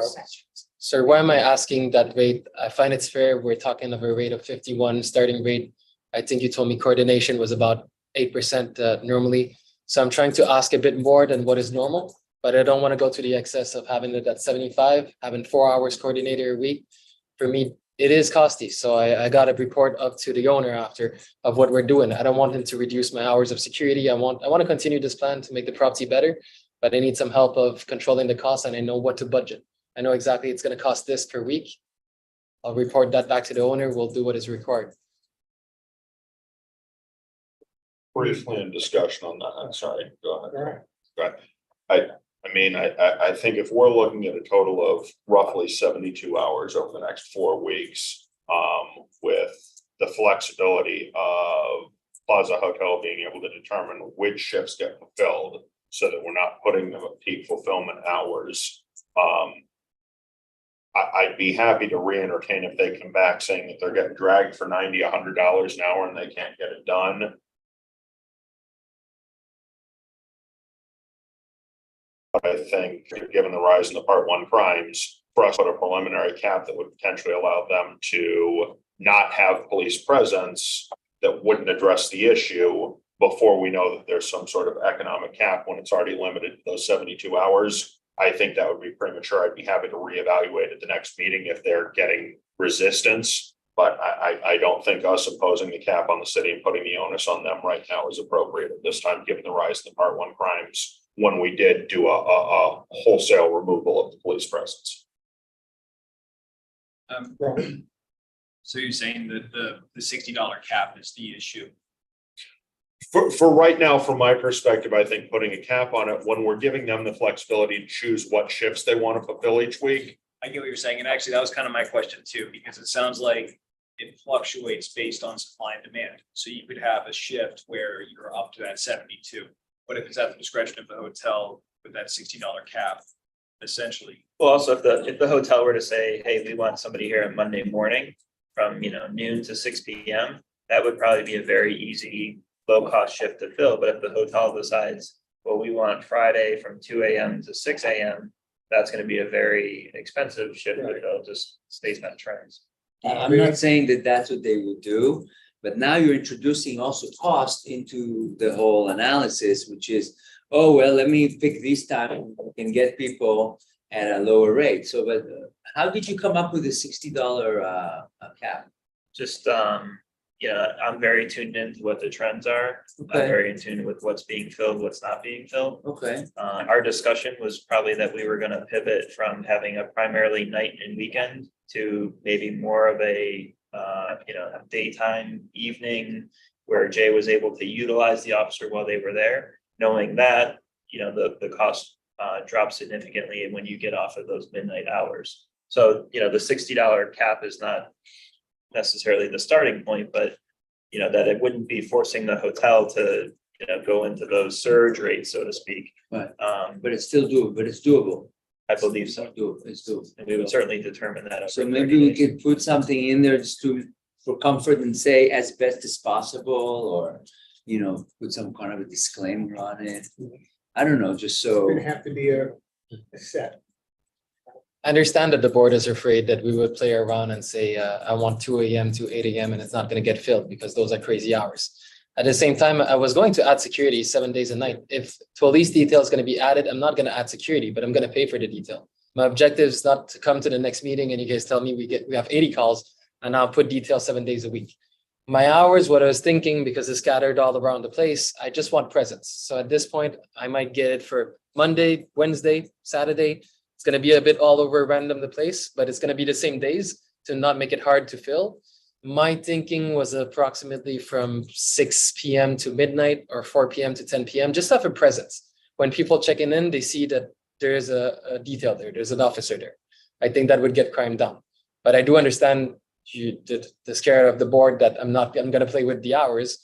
Sir, why am I asking that rate? I find it's fair. We're talking of a rate of 51 starting rate. I think you told me coordination was about 8% normally. So I'm trying to ask a bit more than what is normal, but I don't want to go to the excess of having it at 75, having 4 hours coordinator a week. For me, it is costly. So I got a report up to the owner after of what we're doing. I don't want him to reduce my hours of security. I want to continue this plan to make the property better, but I need some help of controlling the cost and I know what to budget. I know exactly it's going to cost this per week. I'll report that back to the owner. We'll do what is required. Briefly in discussion on that, I'm sorry, go ahead. All right. Right. I mean, I think if we're looking at a total of roughly 72 hours over the next 4 weeks, with the flexibility of Plaza Hotel being able to determine which shifts get fulfilled so that we're not putting them at peak fulfillment hours. I'd be happy to re-entertain if they come back saying that they're getting dragged for $90, $100 an hour and they can't get it done. But I think, given the rise in the Part 1 crimes, for us to put a preliminary cap that would potentially allow them to not have police presence that wouldn't address the issue before we know that there's some sort of economic cap when it's already limited to those 72 hours. I think that would be premature. I'd be happy to reevaluate at the next meeting if they're getting resistance. But I don't think us imposing the cap on the city and putting the onus on them right now is appropriate at this time, given the rise in the Part 1 crimes, when we did do a wholesale removal of the police presence. So you're saying that the $60 cap is the issue? For right now, from my perspective, I think putting a cap on it, when we're giving them the flexibility to choose what shifts they want to fulfill each week. I get what you're saying, and actually that was kind of my question too, because it sounds like it fluctuates based on supply and demand. So you could have a shift where you're up to that 72, but if it's at the discretion of the hotel with that $60 cap, essentially. Well, also if the hotel were to say, hey, we want somebody here on Monday morning from, noon to 6 p.m., that would probably be a very easy, low cost shift to fill. But if the hotel decides, well, we want Friday from 2 a.m. to 6 a.m., that's going to be a very expensive shift to fill, just based on trends. I'm not saying that that's what they would do, but now you're introducing also cost into the whole analysis, which is, oh, well, let me pick this time and get people at a lower rate. So, but how did you come up with a $60 cap? Just, I'm very tuned into what the trends are. Okay. I'm very in tune with what's being filled, what's not being filled. Okay, Our discussion was probably that we were going to pivot from having a primarily night and weekend to maybe more of a daytime, evening, where Jay was able to utilize the officer while they were there, knowing that, the cost drops significantly when you get off of those midnight hours. So, the $60 cap is not necessarily the starting point, but, that it wouldn't be forcing the hotel to, go into those surge rates, so to speak. right, but it's still doable, but it's doable. I believe so. It's doable. And we would certainly determine that. So over maybe 30 we days. could put something in there just for comfort and say as best as possible, or, put some kind of a disclaimer on it. I don't know, just so. It's gonna have to be a set. I understand that the board is afraid that we would play around and say, I want 2 a.m. to 8 a.m. and it's not going to get filled because those are crazy hours. At the same time, I was going to add security 7 days a night. If police detail is going to be added, I'm not going to add security, but I'm going to pay for the detail. My objective is not to come to the next meeting and you guys tell me we have 80 calls and I'll put detail 7 days a week. My hours, what I was thinking, because it's scattered all around the place, I just want presence. So at this point, I might get it for Monday, Wednesday, Saturday. It's going to be a bit all over random the place, but it's going to be the same days to not make it hard to fill. My thinking was approximately from 6 p.m. to midnight or 4 p.m. to 10 p.m. Just have a presence. When people checking in, they see that there is a detail there. There's an officer there. I think that would get crime down. But I do understand the scare of the board that I'm going to play with the hours.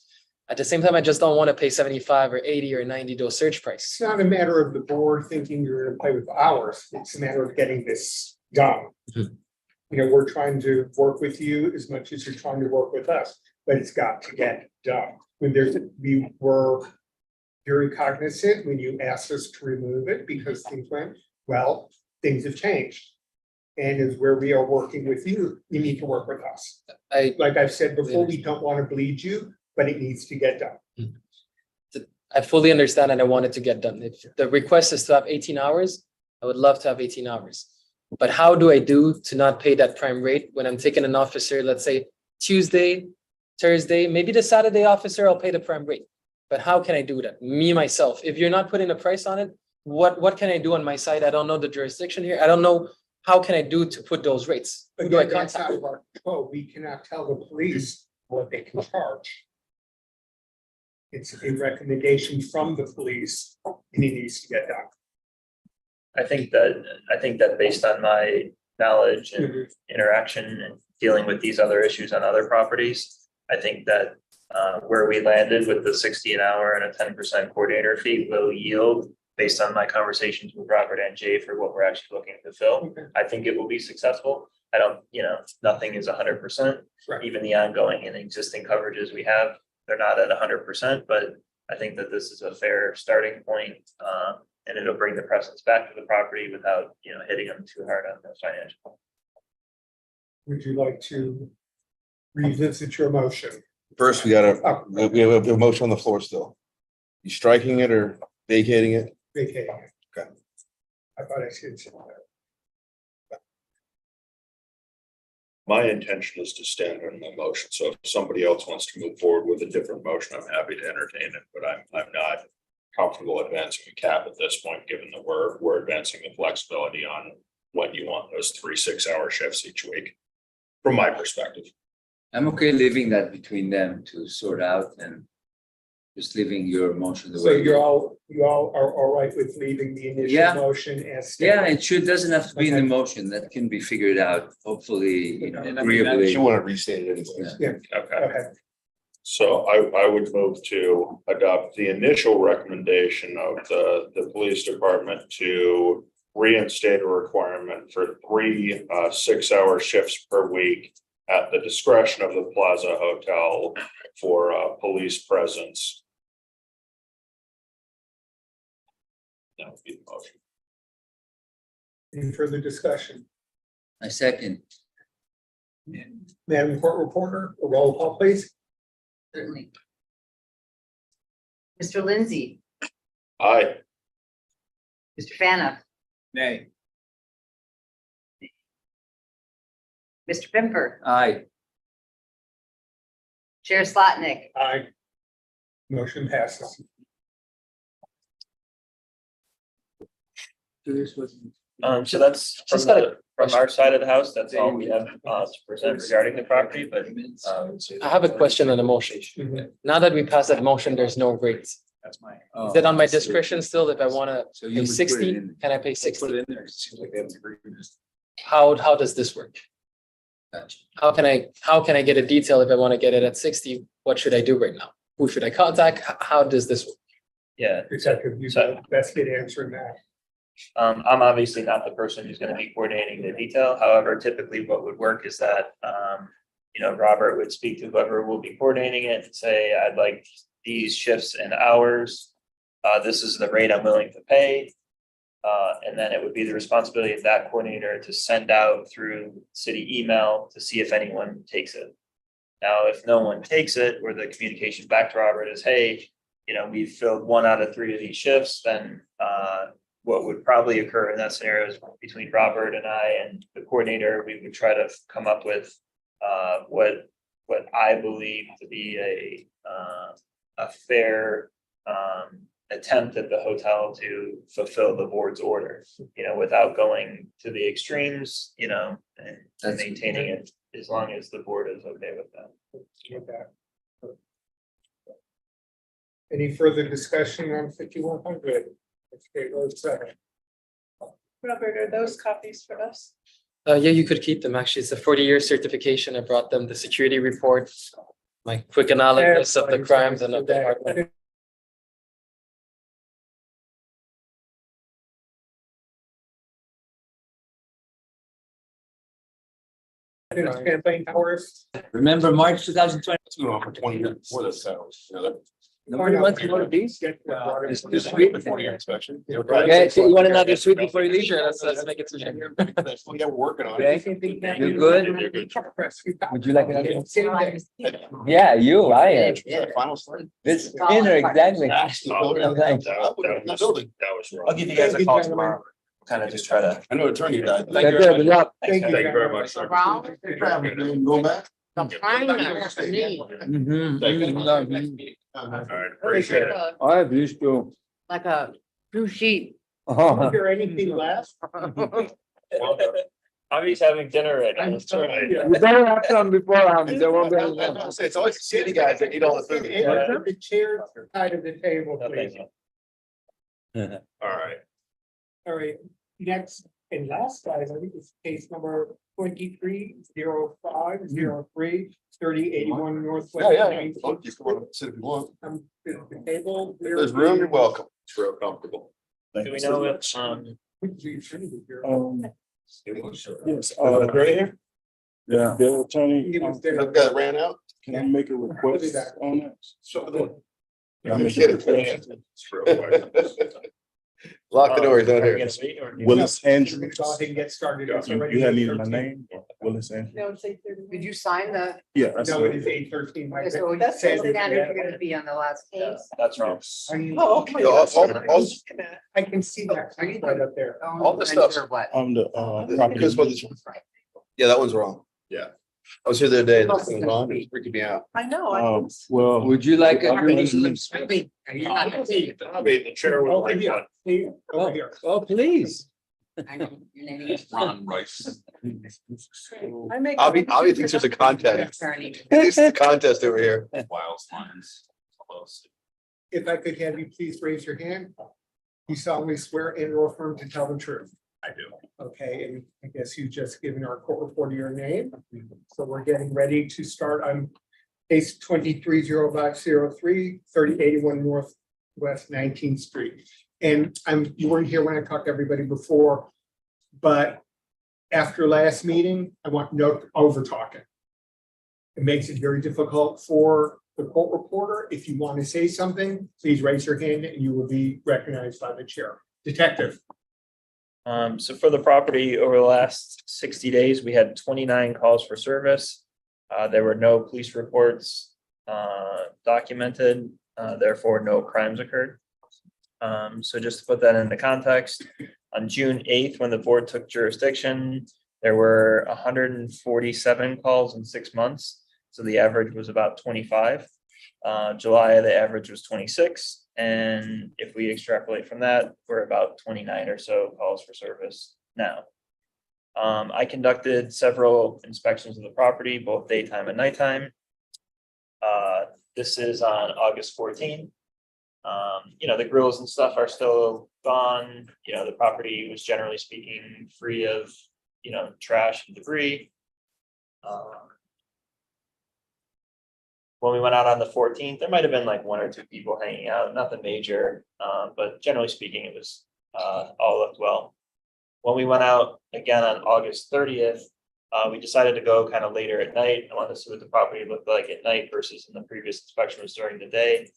At the same time, I just don't want to pay 75 or 80 or 90 those surge price. It's not a matter of the board thinking you're gonna play with hours. It's a matter of getting this done. Mhm. We're trying to work with you as much as you're trying to work with us, but it's got to get done. We were very cognizant when you asked us to remove it because things went. Well, things have changed. And is where we are working with you, you need to work with us. Like I've said before, we don't want to bleed you, but it needs to get done. I fully understand and I want it to get done. If the request is to have 18 hours, I would love to have 18 hours. But how do I do to not pay that prime rate when I'm taking an officer, let's say Tuesday, Thursday, maybe the Saturday officer, I'll pay the prime rate. But how can I do that? Me, myself, if you're not putting a price on it, what can I do on my side? I don't know the jurisdiction here. I don't know. How can I do to put those rates? Who do I Again, that's contact? out of our control. We cannot tell the police what they can charge. It's a recommendation from the police, and it needs to get done. I think that based on my knowledge and interaction and dealing with these other issues on other properties, I think that where we landed with the 60 an hour and a 10% coordinator fee will yield based on my conversations with Robert and Jay for what we're actually looking to fill. Okay. I think it will be successful. I don't, nothing is 100%. Right. Even the ongoing and existing coverages we have, they're not at 100%, but I think that this is a fair starting point. And it'll bring the presence back to the property without, hitting them too hard on the financial. Would you like to revisit your motion? First, we have a motion on the floor still. You striking it or vacating it? Vacating it. Okay. I thought I said something. My intention is to stand on my motion, so if somebody else wants to move forward with a different motion, I'm happy to entertain it, but I'm not comfortable advancing a cap at this point, given that we're advancing the flexibility on when you want those 3 6-hour shifts each week, from my perspective. I'm okay leaving that between them to sort out and just leaving your motion the So way. you all are all right with leaving the Yeah. initial motion as. Yeah, it doesn't have to be in the Okay. motion. That can be figured out, hopefully, And I mean, agreeably. You want to restate it anyways. Yeah, Okay. okay. So I would move to adopt the initial recommendation of the police department to reinstate a requirement for 3 6-hour shifts per week at the discretion of the Plaza Hotel for police presence. That would be the motion. Any further discussion? I second. Madam Court Reporter, a roll call, please. Certainly. Mr. Lindsay, Aye. Mr. Fana, Nay. Mr. Pimper, Aye. Chair Slotnick, Aye. Motion passes. So that's from our side of the house, that's all we have to present regarding the property, but I have a question on the motion. Mhm. Now that we passed that motion, there's no rates. That's my. Is it on my discretion still if I wanna So you pay would put it 60? in. Can I pay 60? Put it in there, it seems like they have an agreement. How does this work? Gotcha. How can I get a detail if I want to get it at 60? What should I do right now? Who should I contact? How does this work? yeah. Executive, you best get answering that. I'm obviously not the person who's gonna be coordinating the detail. However, typically what would work is that, Robert would speak to whoever will be coordinating it and say, I'd like these shifts and hours. This is the rate I'm willing to pay. And then it would be the responsibility of that coordinator to send out through city email to see if anyone takes it. Now, if no one takes it, or the communication back to Robert is, hey, we've filled 1 out of 3 of these shifts, then what would probably occur in that scenario is between Robert and I and the coordinator, we would try to come up with what I believe to be a fair attempt at the hotel to fulfill the board's order, without going to the extremes, and That's- maintaining it as long as the board is okay with that. With that. Any further discussion on 5100? Okay, let's second. Robert, are those copies for us? Yeah, you could keep them. Actually, it's a 40-year certification. I brought them the security report, my quick analysis of the crimes and of the department. Campaign hours. Remember March 2020? For 20 minutes for the sales. Nobody wants more of these? Just wait before your inspection. Okay, so you want another sweet before you leave? Sure, let's make it so. Yeah, we're working on it. Okay, you're good? Would you like another? Yeah, I am. Final slide. This dinner, exactly. That was wrong. I'll give you guys a call tomorrow. Kind of just try to. I know attorney died. Take care, good luck. Thank you. Thank you very much, sir. Go back. All right, appreciate it. I have used to. Like a blue sheet. Is there anything left? Abby's having dinner right now. I'm That's right. sorry. We better have some before, there won't be any more. It's always the city guys that eat all the food. The chairs side of the table, No, please. thank you. All right. All right, next and last item, I think is case number 230503 3081 Northwest. Yeah, yeah. 19th. Oh, just come on, sit if you want. The table. If there's room, you're welcome. It's real comfortable. Do we know if, Yes, right here. Yeah, the attorney, That guy ran out. can I make a request on that? So. I'm It's real quick. Lock the door, he's not Are you here. gonna speak or- Willis Andrews. Go ahead and get started. It's You already had needed my 8:13. name, Willis Andrews. No, it's 8:30. Did you sign the, Yeah, I No, saw it is it. 8:13. My so you That's said what that we you're did. gonna be on the last case? That's wrong. Oh, okay. I can see that right up there. All the stuff. Or what? I'm the property. This one's- Yeah, that one's wrong. Yeah. I was here the other day, and this thing was wrong, it's freaking me out. I know. Well, Would you like a? I mean, The chair would like one. Over here. Oh, please. I know, your name is Ron Rice. I make. Avi thinks there's a contest. attorney. It's a contest over here. Wiles lines. Close. If I could have you please raise your hand. You solemnly swear and or affirm to tell the truth. I do. Okay, and I guess you just given our court reporter your name. So we're getting ready to start on case 230503 3081 Northwest 19th Street. And you weren't here when I talked to everybody before, but after last meeting, I want no over talking. It makes it very difficult for the court reporter. If you want to say something, please raise your hand and you will be recognized by the chair. Detective. So for the property over the last 60 days, we had 29 calls for service. There were no police reports documented, therefore no crimes occurred. So just to put that into context, on June 8th, when the board took jurisdiction, there were 147 calls in 6 months. So the average was about 25. July, the average was 26. And if we extrapolate from that, we're about 29 or so calls for service now. I conducted several inspections of the property, both daytime and nighttime. This is on August 14th. The grills and stuff are still gone. The property was generally speaking free of, trash and debris. When we went out on the 14th, there might have been like 1 or 2 people hanging out, nothing major. But generally speaking, it was all looked well. When we went out again on August 30th, we decided to go kind of later at night. I wanted to see what the property looked like at night versus in the previous inspection was during the day.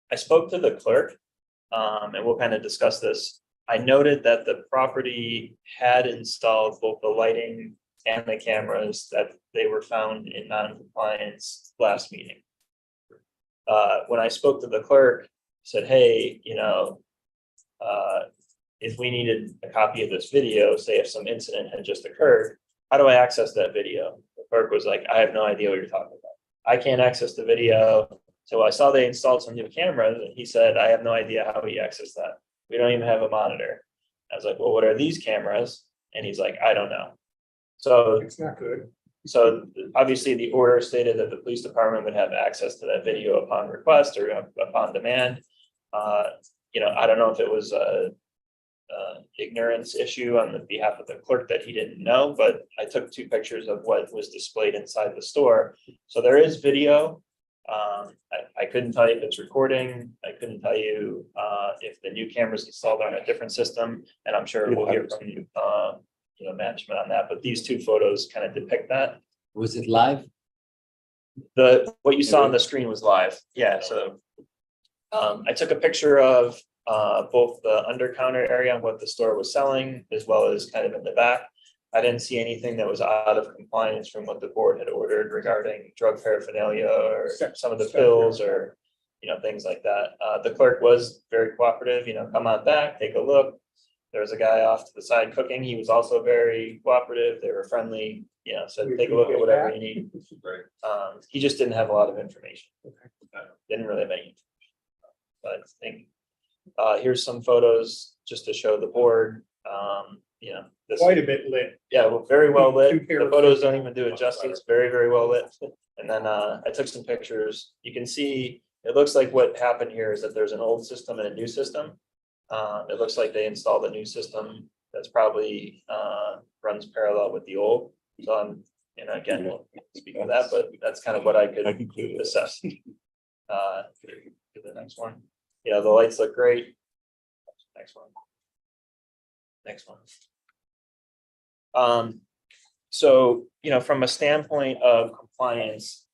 I spoke to the clerk, and we'll kind of discuss this. I noted that the property had installed both the lighting and the cameras, that they were found in non-compliance last meeting. When I spoke to the clerk, said, hey, if we needed a copy of this video, say if some incident had just occurred, how do I access that video? The clerk was like, I have no idea what you're talking about. I can't access the video. So I saw they installed some new cameras, and he said, I have no idea how we access that. We don't even have a monitor. I was like, well, what are these cameras? And he's like, I don't know. So It's not good. So obviously the order stated that the police department would have access to that video upon request or upon demand. I don't know if it was a ignorance issue on the behalf of the clerk that he didn't know, but I took 2 pictures of what was displayed inside the store. So there is video. I couldn't tell you if it's recording. I couldn't tell you if the new cameras installed on a different system, and I'm sure we'll hear from you. Management on that, but these 2 photos kind of depict that. Was it live? What you saw on the screen was live. Yeah, so I took a picture of both the under counter area and what the store was selling, as well as kind of in the back. I didn't see anything that was out of compliance from what the board had ordered regarding drug paraphernalia or some of the pills or, things like that. The clerk was very cooperative, come on back, take a look. There was a guy off to the side cooking. He was also very cooperative. They were friendly, said, take a look at whatever you need. He just didn't have a lot of information. Didn't really have any. But I think, here's some photos just to show the board, this. Quite a bit lit. Yeah, well, very well lit. Compare- The photos don't even do it justice. Very, very well lit. And then I took some pictures. You can see, it looks like what happened here is that there's an old system and a new system. It looks like they installed a new system that's probably runs parallel with the old. So again, we'll speak of that, but that's kind of what I could assess. To the next one. The lights look great. Next one. Next one. So, from a standpoint of compliance,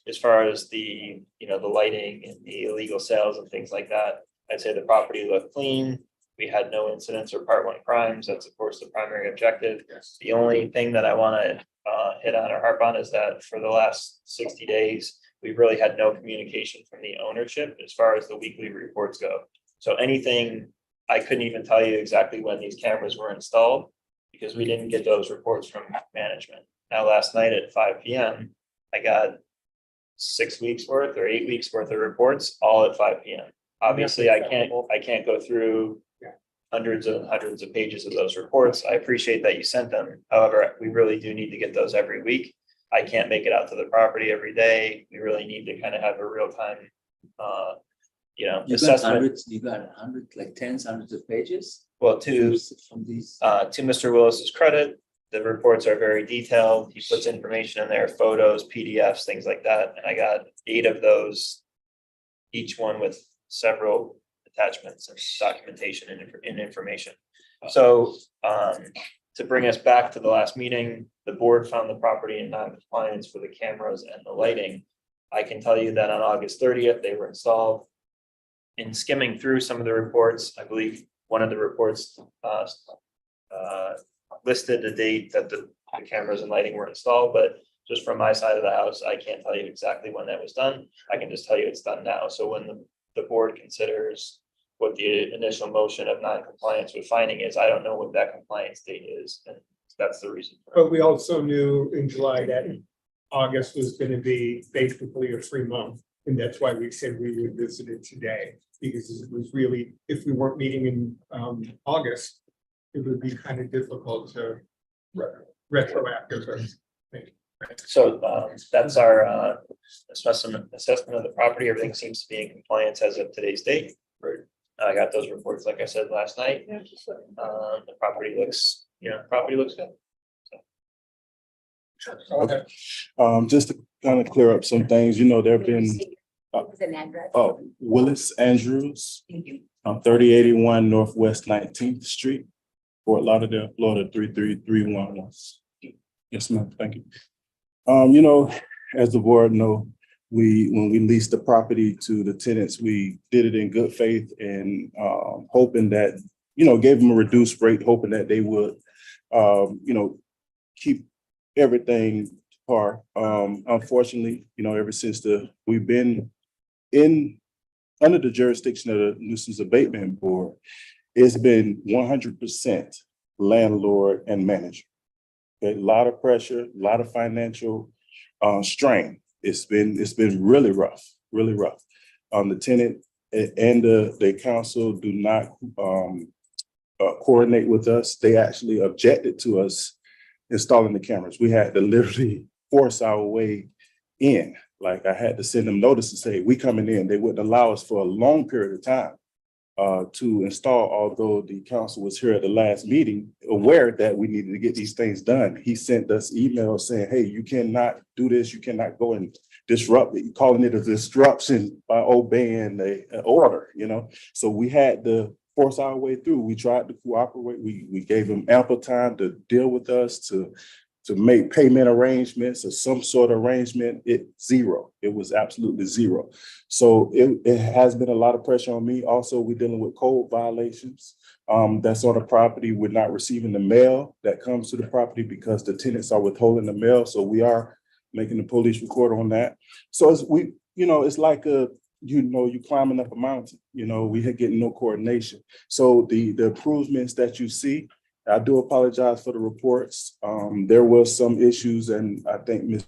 as far as the lighting and the illegal sales and things like that, I'd say the property looked clean. We had no incidents or part one crimes. That's of course the primary objective. The only thing that I want to hit on or harp on is that for the last 60 days, we've really had no communication from the ownership as far as the weekly reports go. So anything, I couldn't even tell you exactly when these cameras were installed because we didn't get those reports from management. Now, last night at 5 p.m., I got 6 weeks worth or 8 weeks worth of reports all at 5 p.m. Obviously, I can't go through hundreds of pages of those reports. I appreciate that you sent them. However, we really do need to get those every week. I can't make it out to the property every day. We really need to kind of have a real time, assessment. You got hundreds, like tens, hundreds of pages? Well, to From these. Mr. Willis's credit, the reports are very detailed. He puts information in there, photos, PDFs, things like that. And I got 8 of those, each one with several attachments and documentation and information. So to bring us back to the last meeting, the board found the property in non-compliance for the cameras and the lighting. I can tell you that on August 30th, they were installed. In skimming through some of the reports, I believe one of the reports listed the date that the cameras and lighting were installed, but just from my side of the house, I can't tell you exactly when that was done. I can just tell you it's done now. So when the board considers what the initial motion of non-compliance with finding is, I don't know what that compliance date is, and that's the reason. But we also knew in July that August was gonna be basically a free month. And that's why we said we would visit it today, because it was really, if we weren't meeting in August, it would be kind of difficult to retroactive. So that's our assessment of the property. Everything seems to be in compliance as of today's date. I got those reports, like I said, last night. The property looks good. Okay. Just to kind of clear up some things, there have been, What was an address? Willis Andrews, Thank you. 3081 Northwest 19th Street, Fort Lauderdale, Florida 33311. Yes, ma'am. Thank you. As the board know, when we leased the property to the tenants, we did it in good faith and hoping that, gave them a reduced rate, hoping that they would, keep everything par. Unfortunately, ever since we've been under the jurisdiction of the Nuisance Abatement Board, it's been 100% landlord and manager. A lot of pressure, a lot of financial strain. It's been really rough. The tenant and the council do not coordinate with us. They actually objected to us installing the cameras. We had to literally force our way in. Like, I had to send them notice to say, we coming in. They wouldn't allow us for a long period of time to install, although the council was here at the last meeting, aware that we needed to get these things done. He sent us emails saying, hey, you cannot do this. You cannot go and disrupt it, calling it a disruption by obeying the order, So we had to force our way through. We tried to cooperate. We gave them ample time to deal with us, to to make payment arrangements or some sort of arrangement, zero. It was absolutely zero. So it has been a lot of pressure on me. Also, we're dealing with code violations. That's on the property. We're not receiving the mail that comes to the property because the tenants are withholding the mail. So we are making the police report on that. So it's like you climbing up a mountain, we had getting no coordination. So the improvements that you see, I do apologize for the reports. There was some issues, and I think Ms.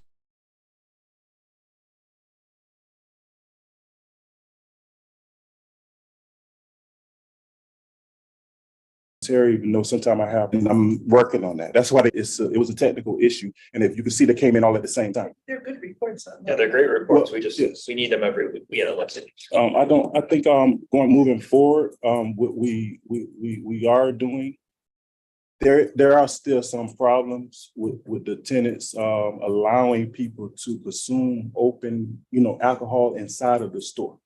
Terry, even though sometimes I have, and I'm working on that. That's why it was a technical issue. And if you can see, they came in all at the same time. They're good reports on that. Yeah, they're great reports. Well, We just, yes. we need them every week. Let's see. I think moving forward, what we are doing, there are still some problems with the tenants allowing people to consume open, alcohol inside of the store.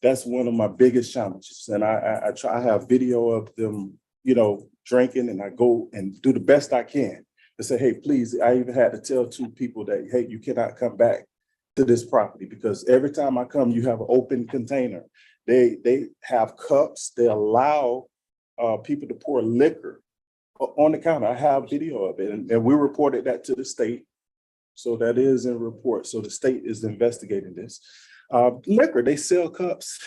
That's one of my biggest challenges. And I have video of them, drinking, and I go and do the best I can to say, hey, please. I even had to tell 2 people that, hey, you cannot come back to this property because every time I come, you have an open container. They have cups. They allow people to pour liquor on the counter. I have video of it, and we reported that to the state. So that is in report. So the state is investigating this. Liquor, they sell cups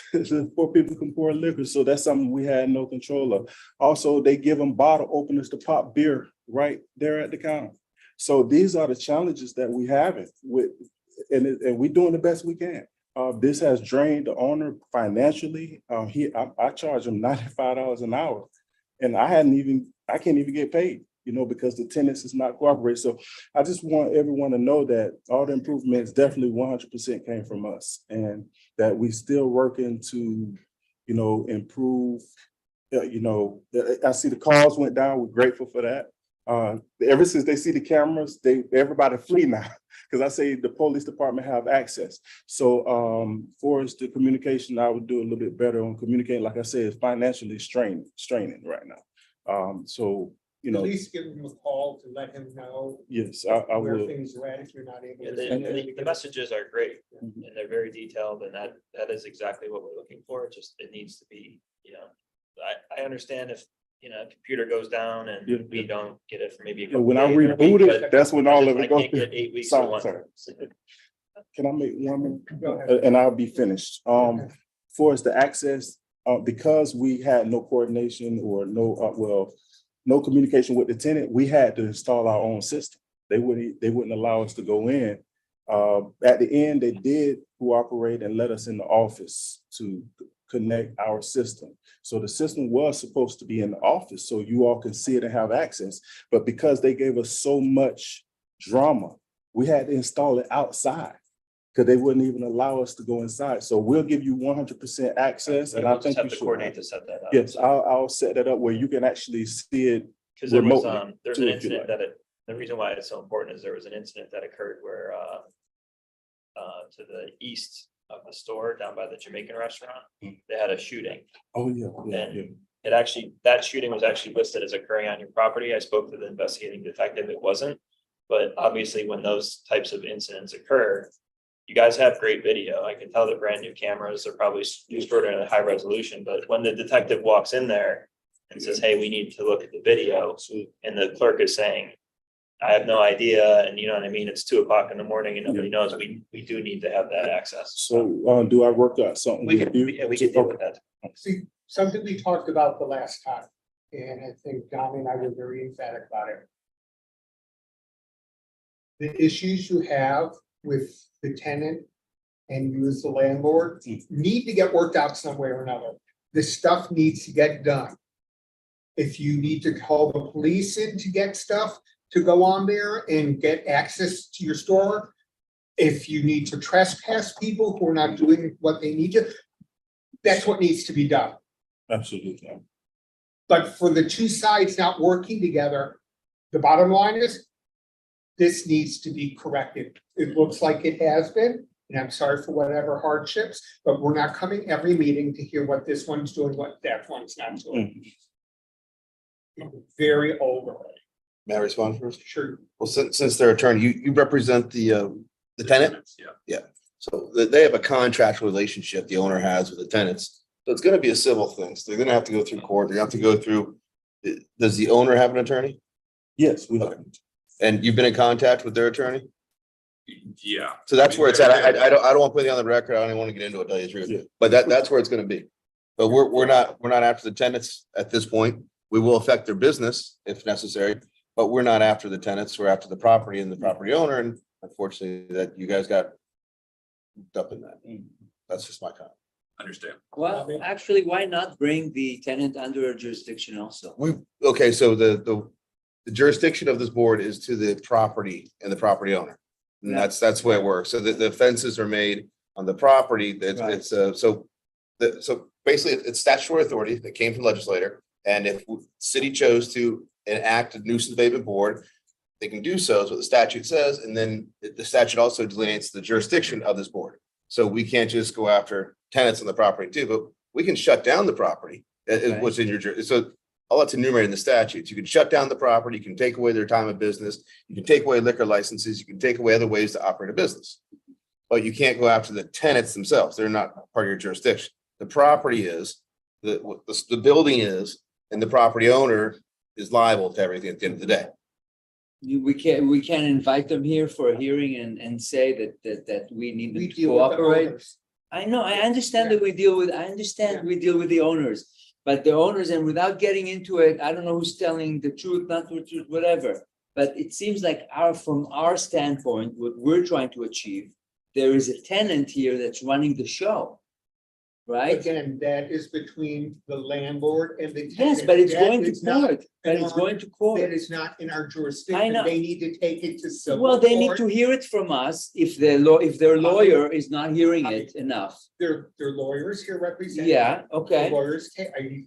for people can pour liquor. So that's something we had no control of. Also, they give them bottle openers to pop beer right there at the counter. So these are the challenges that we have with, and we're doing the best we can. This has drained the owner financially. I charge him $95 an hour, and I can't even get paid, because the tenants is not cooperating. So I just want everyone to know that all the improvements definitely 100% came from us, and that we still working to, improve. I see the calls went down. We're grateful for that. Ever since they see the cameras, everybody flee now because I say the police department have access. So for us, the communication, I would do a little bit better on communicating. Like I said, it's financially straining right now. So At least give him a call to let him know yes, I where will. things are at if you're not able to. The messages are great and they're very detailed, and that is exactly what we're looking for. It needs to be, I understand if, a computer goes down and we don't get it for maybe a couple When I days or a week, reboot it, but that's when all of I it goes. can't get 8 weeks or one. Sorry. Can I make one Go ahead. more? And I'll be finished. For us to access, because we had no coordination or no communication with the tenant, we had to install our own system. They wouldn't allow us to go in. At the end, they did cooperate and let us in the office to connect our system. So the system was supposed to be in the office so you all can see it and have access. But because they gave us so much drama, we had to install it outside because they wouldn't even allow us to go inside. So we'll give you 100% access, and I We'll just think have you to should. coordinate to set that up. Yes, I'll set that up where you can actually see it. Because there was, remotely, there's too, an if you incident like. the reason why it's so important is there was an incident that occurred where, to the east of the store down by the Jamaican restaurant, they had a shooting. Oh, yeah. And that shooting was actually listed as occurring on your property. I spoke to the investigating detective. It wasn't. But obviously, when those types of incidents occur, you guys have great video. I can tell they're brand new cameras. They're probably extraordinarily high resolution. But when the detective walks in there and says, hey, we need to look at the video, and the clerk is saying, I have no idea, and you know what I mean, it's 2 o'clock in the morning and nobody knows, we do need to have that access. So do I work out something We with can, you? we can deal with that. See, something we talked about the last time, and I think Don and I were very emphatic about it. The issues you have with the tenant and you as the landlord need to get worked out some way or another. This stuff needs to get done. If you need to call the police in to get stuff to go on there and get access to your store, if you need to trespass people who are not doing what they need to, that's what needs to be done. Absolutely. But for the two sides not working together, the bottom line is this needs to be corrected. It looks like it has been, and I'm sorry for whatever hardships, but we're not coming every meeting to hear what this one's doing, what that one's not doing. Very old already. May I respond first? Sure. Well, since they're attorney, you represent the tenant? Yeah. So they have a contractual relationship the owner has with the tenants. So it's gonna be a civil thing. So they're gonna have to go through court. They have to go through, does the owner have an attorney? Yes, we have. And you've been in contact with their attorney? Yeah. So that's where it's at. I don't want to put it on the record. I don't even want to get into it, tell you the Yeah. truth. But that's where it's gonna be. But we're not after the tenants at this point. We will affect their business if necessary, but we're not after the tenants. We're after the property and the property owner. And unfortunately, that you guys got hooked up in that. That's just my comment. Understand. Well, actually, why not bring the tenant under a jurisdiction also? Okay, so the jurisdiction of this board is to the property and the property owner. And Yeah. that's the way it works. So the fences are made on the property. Right. So basically it's statutory authority that came from legislator. And if city chose to enact a nuisance abatement board, they can do so, is what the statute says. And then the statute also delineates the jurisdiction of this board. So we can't just go after tenants on the property too, but we can shut down the property. Okay. What's in your, so all that's enumerated in the statutes. You can shut down the property, you can take away their time of business, you can take away liquor licenses, you can take away other ways to operate a business. But you can't go after the tenants themselves. They're not part of your jurisdiction. The property is, the building is, and the property owner is liable to everything at the end of the day. We can't invite them here for a hearing and say that we need them We to deal with the cooperate. owners. I know, I understand that we deal with the owners, but the owners, and without getting into it, I don't know who's telling the truth, not the truth, whatever. But it seems like from our standpoint, what we're trying to achieve, there is a tenant here that's running the show. Right? Again, that is between the landlord and the tenant. Yes, but it's That going to is not- court, but it's going to court. That is not in our I jurisdiction. know. They need to take it to civil. Well, they need court. to hear it from us if their lawyer is not hearing it enough. Their lawyers here representing. Yeah, The okay, lawyers,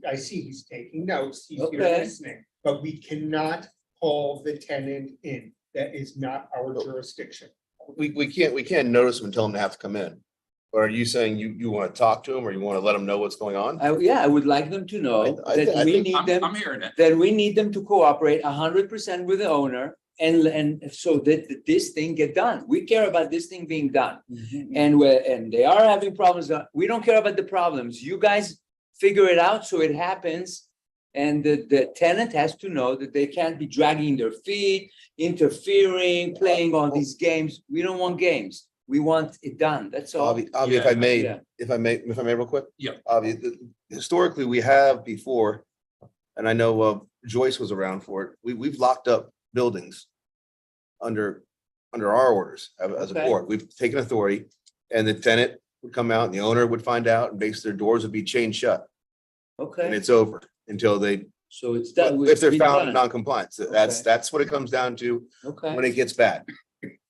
I see he's taking notes, he's here Okay. listening, but we cannot call the tenant in. That is not our jurisdiction. We can't notice them and tell them to have to come in. Or are you saying you want to talk to them or you want to let them know what's going on? I would like them to know I that we think- need them, I'm hearing it. that we need them to cooperate 100% with the owner. And so that this thing get done. We care about this thing being done. And they are having problems. We don't care about the problems. You guys figure it out so it happens. And the tenant has to know that they can't be dragging their feet, interfering, playing all these games. We don't want games. We want it done. That's all. Avi, if I may, Yeah. if I may real quick? Yeah. Avi, historically, we have before, and I know Joyce was around for it. We've locked up buildings under our orders as a Okay. board. We've taken authority and the tenant would come out and the owner would find out and basically their doors would be chained shut and Okay, it's over until they, so it's done. if they're It's been found done. in non-compliance. That's what it comes down to Okay, when it gets bad.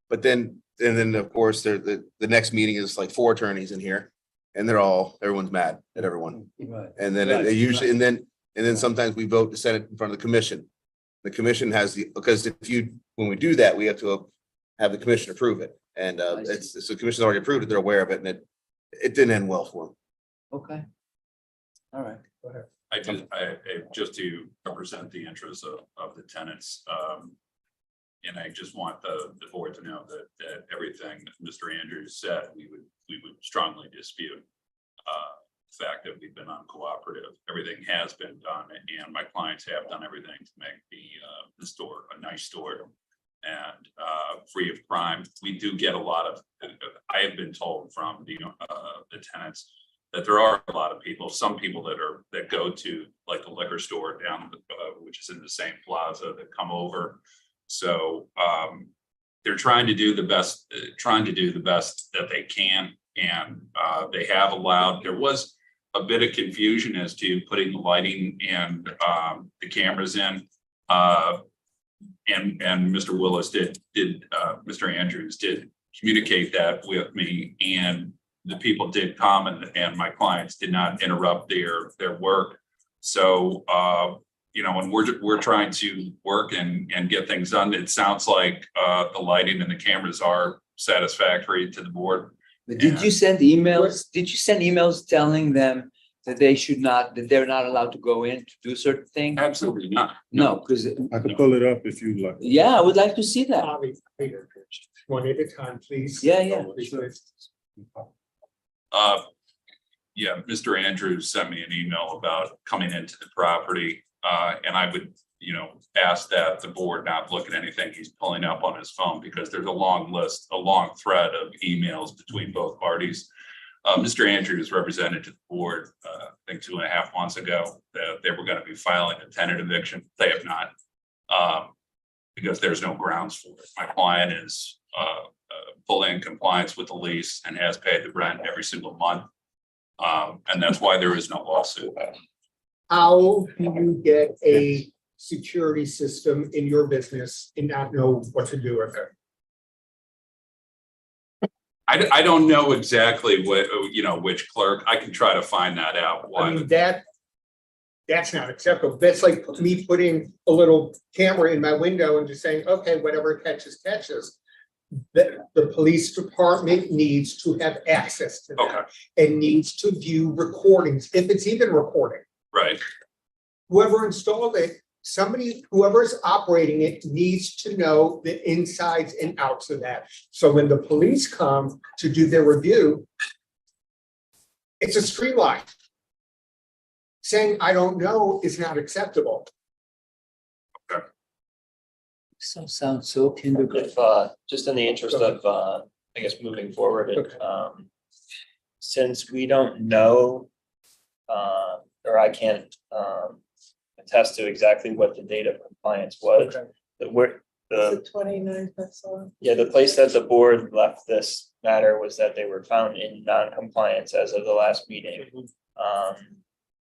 But then, and then of course, the next meeting is like 4 attorneys in here and everyone's mad at everyone. right. And then Right, they usually, and then sometimes we vote to send it in front of the commission. The commission has because when we do that, we have to have the commission approve it. And I see. it's the commission's already approved it, they're aware of it, and it didn't end well for them. Okay. All right. Just to represent the interests of the tenants. And I just want the board to know that everything that Mr. Andrews said, we would strongly dispute. The fact that we've been uncooperative, everything has been done, and my clients have done everything to make the store a nice store and free of crime. We do get a lot of, I have been told from the tenants that there are a lot of people, some people that go to like the liquor store down, which is in the same plaza, that come over. So they're trying to do the best that they can. And they have allowed, there was a bit of confusion as to putting the lighting and the cameras in. And Mr. Willis Mr. Andrews did communicate that with me, and the people did come and my clients did not interrupt their work. So, and we're trying to work and get things done. It sounds like the lighting and the cameras are satisfactory to the board. But did you send emails? Did you send emails telling them that they should not, that they're not allowed to go in to do certain things? Absolutely not. No, because, I can pull it up if you like. yeah, I would like to see that. Bobby, Peter, one at a time, please. Yeah, yeah, Please, sure. please. Yeah, Mr. Andrews sent me an email about coming into the property, and I would, ask that the board not look at anything he's pulling up on his phone, because there's a long list, a long thread of emails between both parties. Mr. Andrews represented to the board, I think 2.5 months ago, that they were going to be filing a tenant eviction. They have not, because there's no grounds for it. My client is fully in compliance with the lease and has paid the rent every single month. And that's why there is no lawsuit. How do you get a security system in your business and not know what to do with it? I don't know exactly what, which clerk. I can try to find that out. I mean, that's not acceptable. That's like me putting a little camera in my window and just saying, okay, whatever catches, catches. The police department needs to have access to that and needs to view recordings, if it's even recording. Right. Whoever installed it, whoever's operating it needs to know the insides and outs of that. So when the police come to do their review, it's a streamline. Saying, I don't know is not acceptable. So sounds so kindergarten. If, just in the interest of, I guess, moving forward, since we don't know, or I can't, attest to exactly what the date of compliance was, the 29th, that's all. yeah, the place that the board left this matter was that they were found in non-compliance as of the last meeting.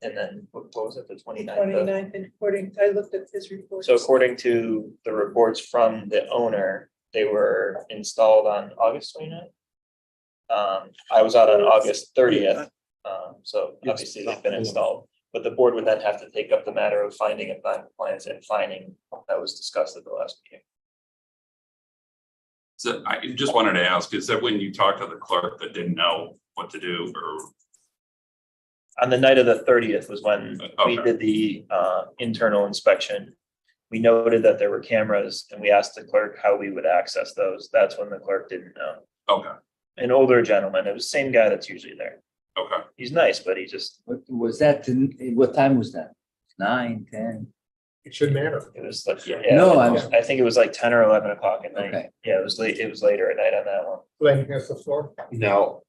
And then what was it, the 29th? 29th, and according, I looked at his report. So according to the reports from the owner, they were installed on August 29th. I was out on August 30th, so obviously they've been installed. But the board would then have to take up the matter of finding of non-compliance and finding that was discussed at the last meeting. So I just wanted to ask, is that when you talked to the clerk that didn't know what to do, or? On the night of the 30th was when we Okay. did the internal inspection. We noted that there were cameras and we asked the clerk how we would access those. That's when the clerk didn't know. Okay, An older gentleman, it was the same guy that's usually there. okay. He's nice, but he just, What was that? What time was that? 9, 10? It shouldn't matter. it was like, yeah. No, I think it was like 10 or 11 o'clock at night. Okay. Yeah, it was late. It was later at night on that one. Glenn has the floor. Now,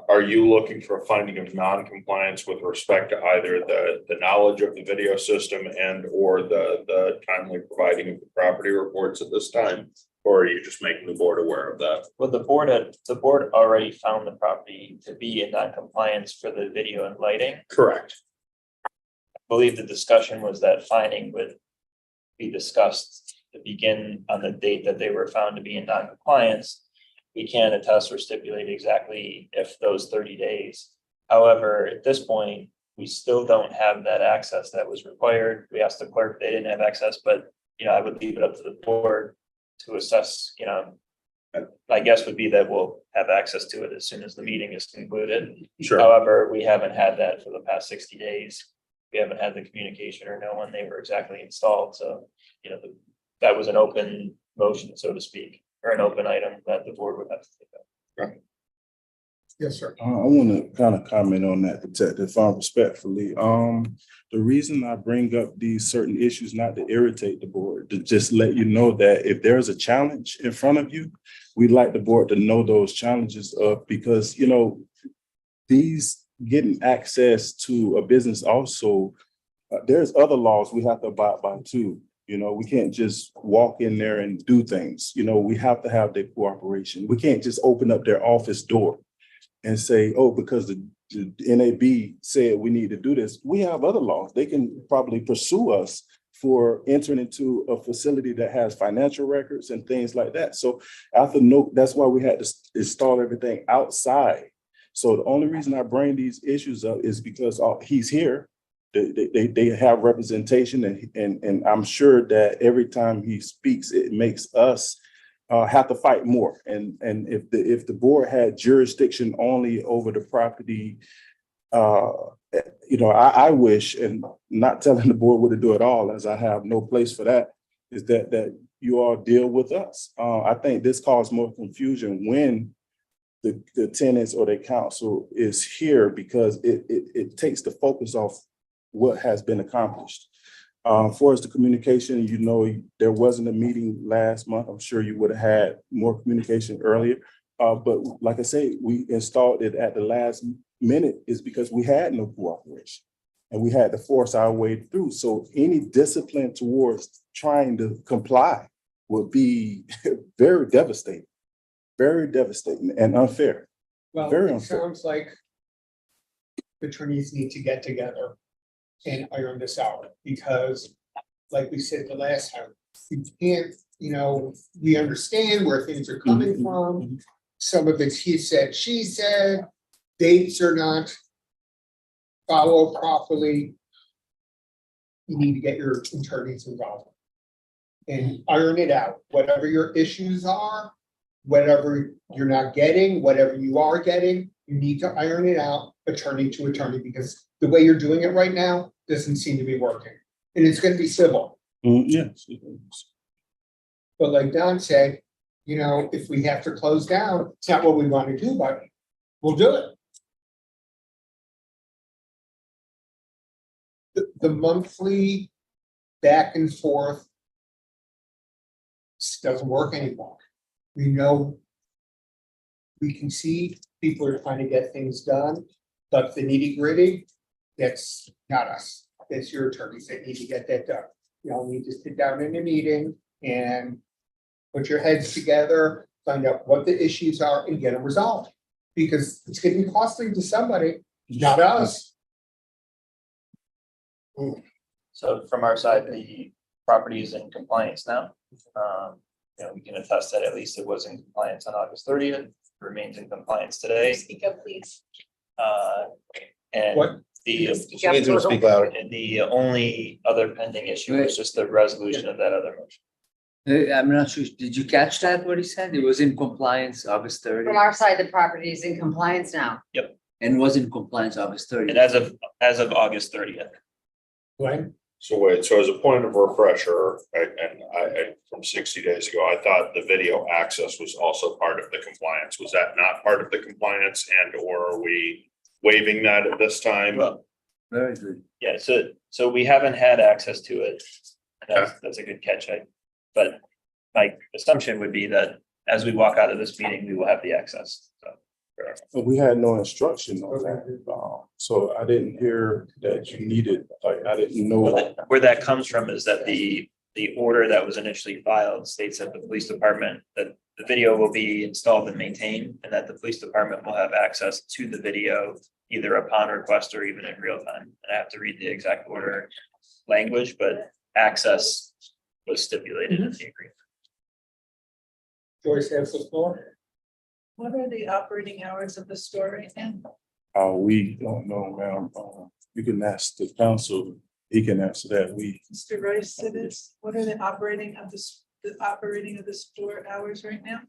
are you looking for a finding of non-compliance with respect to either the knowledge of the video system and or the timely providing of the property reports at this time? Or are you just making the board aware of that? Well, the board already found the property to be in non-compliance for the video and lighting. Correct. I believe the discussion was that finding would be discussed to begin on the date that they were found to be in non-compliance. We can't attest or stipulate exactly if those 30 days. However, at this point, we still don't have that access that was required. We asked the clerk, they didn't have access, but I would leave it up to the board to assess, my guess would be that we'll have access to it as soon as the meeting is concluded. Sure. However, we haven't had that for the past 60 days. We haven't had the communication or know when they were exactly installed. So, that was an open motion, so to speak, or an open item that the board would have to take up. Yes, sir. I want to kind of comment on that, Detective, respectfully. The reason I bring up these certain issues, not to irritate the board, to just let you know that if there's a challenge in front of you, we'd like the board to know those challenges because, these getting access to a business also, there's other laws we have to abide by too. We can't just walk in there and do things. We have to have their cooperation. We can't just open up their office door and say, oh, because the NAB said we need to do this. We have other laws. They can probably pursue us for entering into a facility that has financial records and things like that. So that's why we had to install everything outside. So the only reason I bring these issues up is because he's here. They have representation and I'm sure that every time he speaks, it makes us have to fight more. And if the board had jurisdiction only over the property I wish, and not telling the board what to do at all, as I have no place for that, is that you all deal with us. I think this caused more confusion when the tenants or the council is here, because it takes the focus off what has been accomplished. For us, the communication, there wasn't a meeting last month. I'm sure you would have had more communication earlier. But like I say, we installed it at the last minute is because we had no cooperation and we had to force our way through. So any discipline towards trying to comply would be very devastating and unfair. Well, Very it unfair. sounds like attorneys need to get together and iron this out, because like we said the last time, you can't, we understand where things are coming from. Some of it's he said, she said, dates are not followed properly. You need to get your attorneys involved and iron it out, whatever your issues are, whatever you're not getting, whatever you are getting, you need to iron it out, attorney to attorney, because the way you're doing it right now doesn't seem to be working. And it's gonna be civil. Yes. But like Don said, if we have to close down, it's not what we want to do, but we'll do it. The monthly back and forth doesn't work anymore. We know we can see people are trying to get things done, but the nitty gritty, that's not us. That's your attorneys that need to get that done. Y'all need to sit down in a meeting and put your heads together, find out what the issues are and get them resolved. Because it's getting costly to somebody, not us. So from our side, the property is in compliance now. We can attest that at least it was in compliance on August 30th, remains in compliance today. Speak up, please. And What? the She needs to speak louder. and the only other pending issue is just the resolution of that other motion. I'm not sure, did you catch that, what he said? It was in compliance August 30th From our side, the property is in compliance now. and was in compliance August 30th. And as of August 30th. Glenn? So wait, so as a point of refresher, from 60 days ago, I thought the video access was also part of the compliance. Was that not part of the compliance, and or are we waiving that at this time? Well, Very good. yeah, so we haven't had access to it. That's a good catch. But my assumption would be that as we walk out of this meeting, we will have the access. So But we had no instruction on that. So I didn't hear that you needed, I didn't know. where that comes from is that the order that was initially filed states that the police department, that the video will be installed and maintained, and that the police department will have access to the video either upon request or even in real time. And I have to read the exact order language, but access was stipulated in the agreement. Joyce has the floor. What are the operating hours of the store right now? We don't know, ma'am. You can ask the council, he can answer that. Mr. Rice said this. What are the operating of the store hours right now?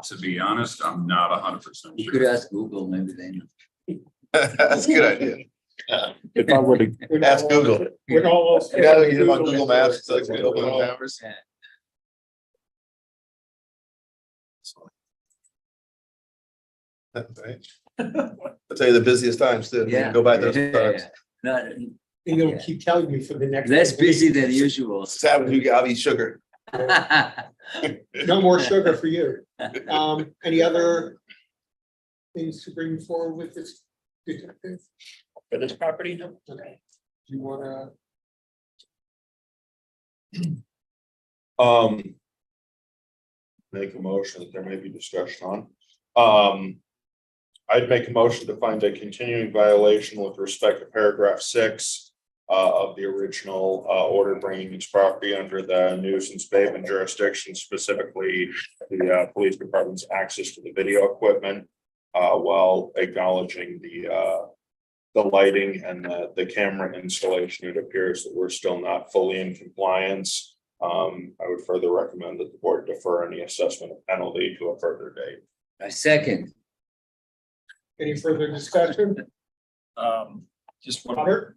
To be honest, I'm not 100% You sure. could ask Google, maybe they know. That's a good idea. If I were to, Ask Google. We're almost. You gotta use it on Google Maps, so it's gonna open those hours. Right. I'll tell you the busiest times too. You can Go by those times. Not And you'll keep telling me for the next. less busy than usual. It's happening, I'll eat sugar. No more sugar for you. Any other things to bring forward with this detective? For this property, no? Okay. Do you wanna? Make a motion that there may be discussion on. I'd make a motion to find a continuing violation with respect to paragraph 6 of the original order bringing this property under the nuisance abatement jurisdiction, specifically the police department's access to the video equipment, while acknowledging the lighting and the camera installation. It appears that we're still not fully in compliance. I would further recommend that the board defer any assessment of penalty to a further date. A second. Any further discussion? Just one other.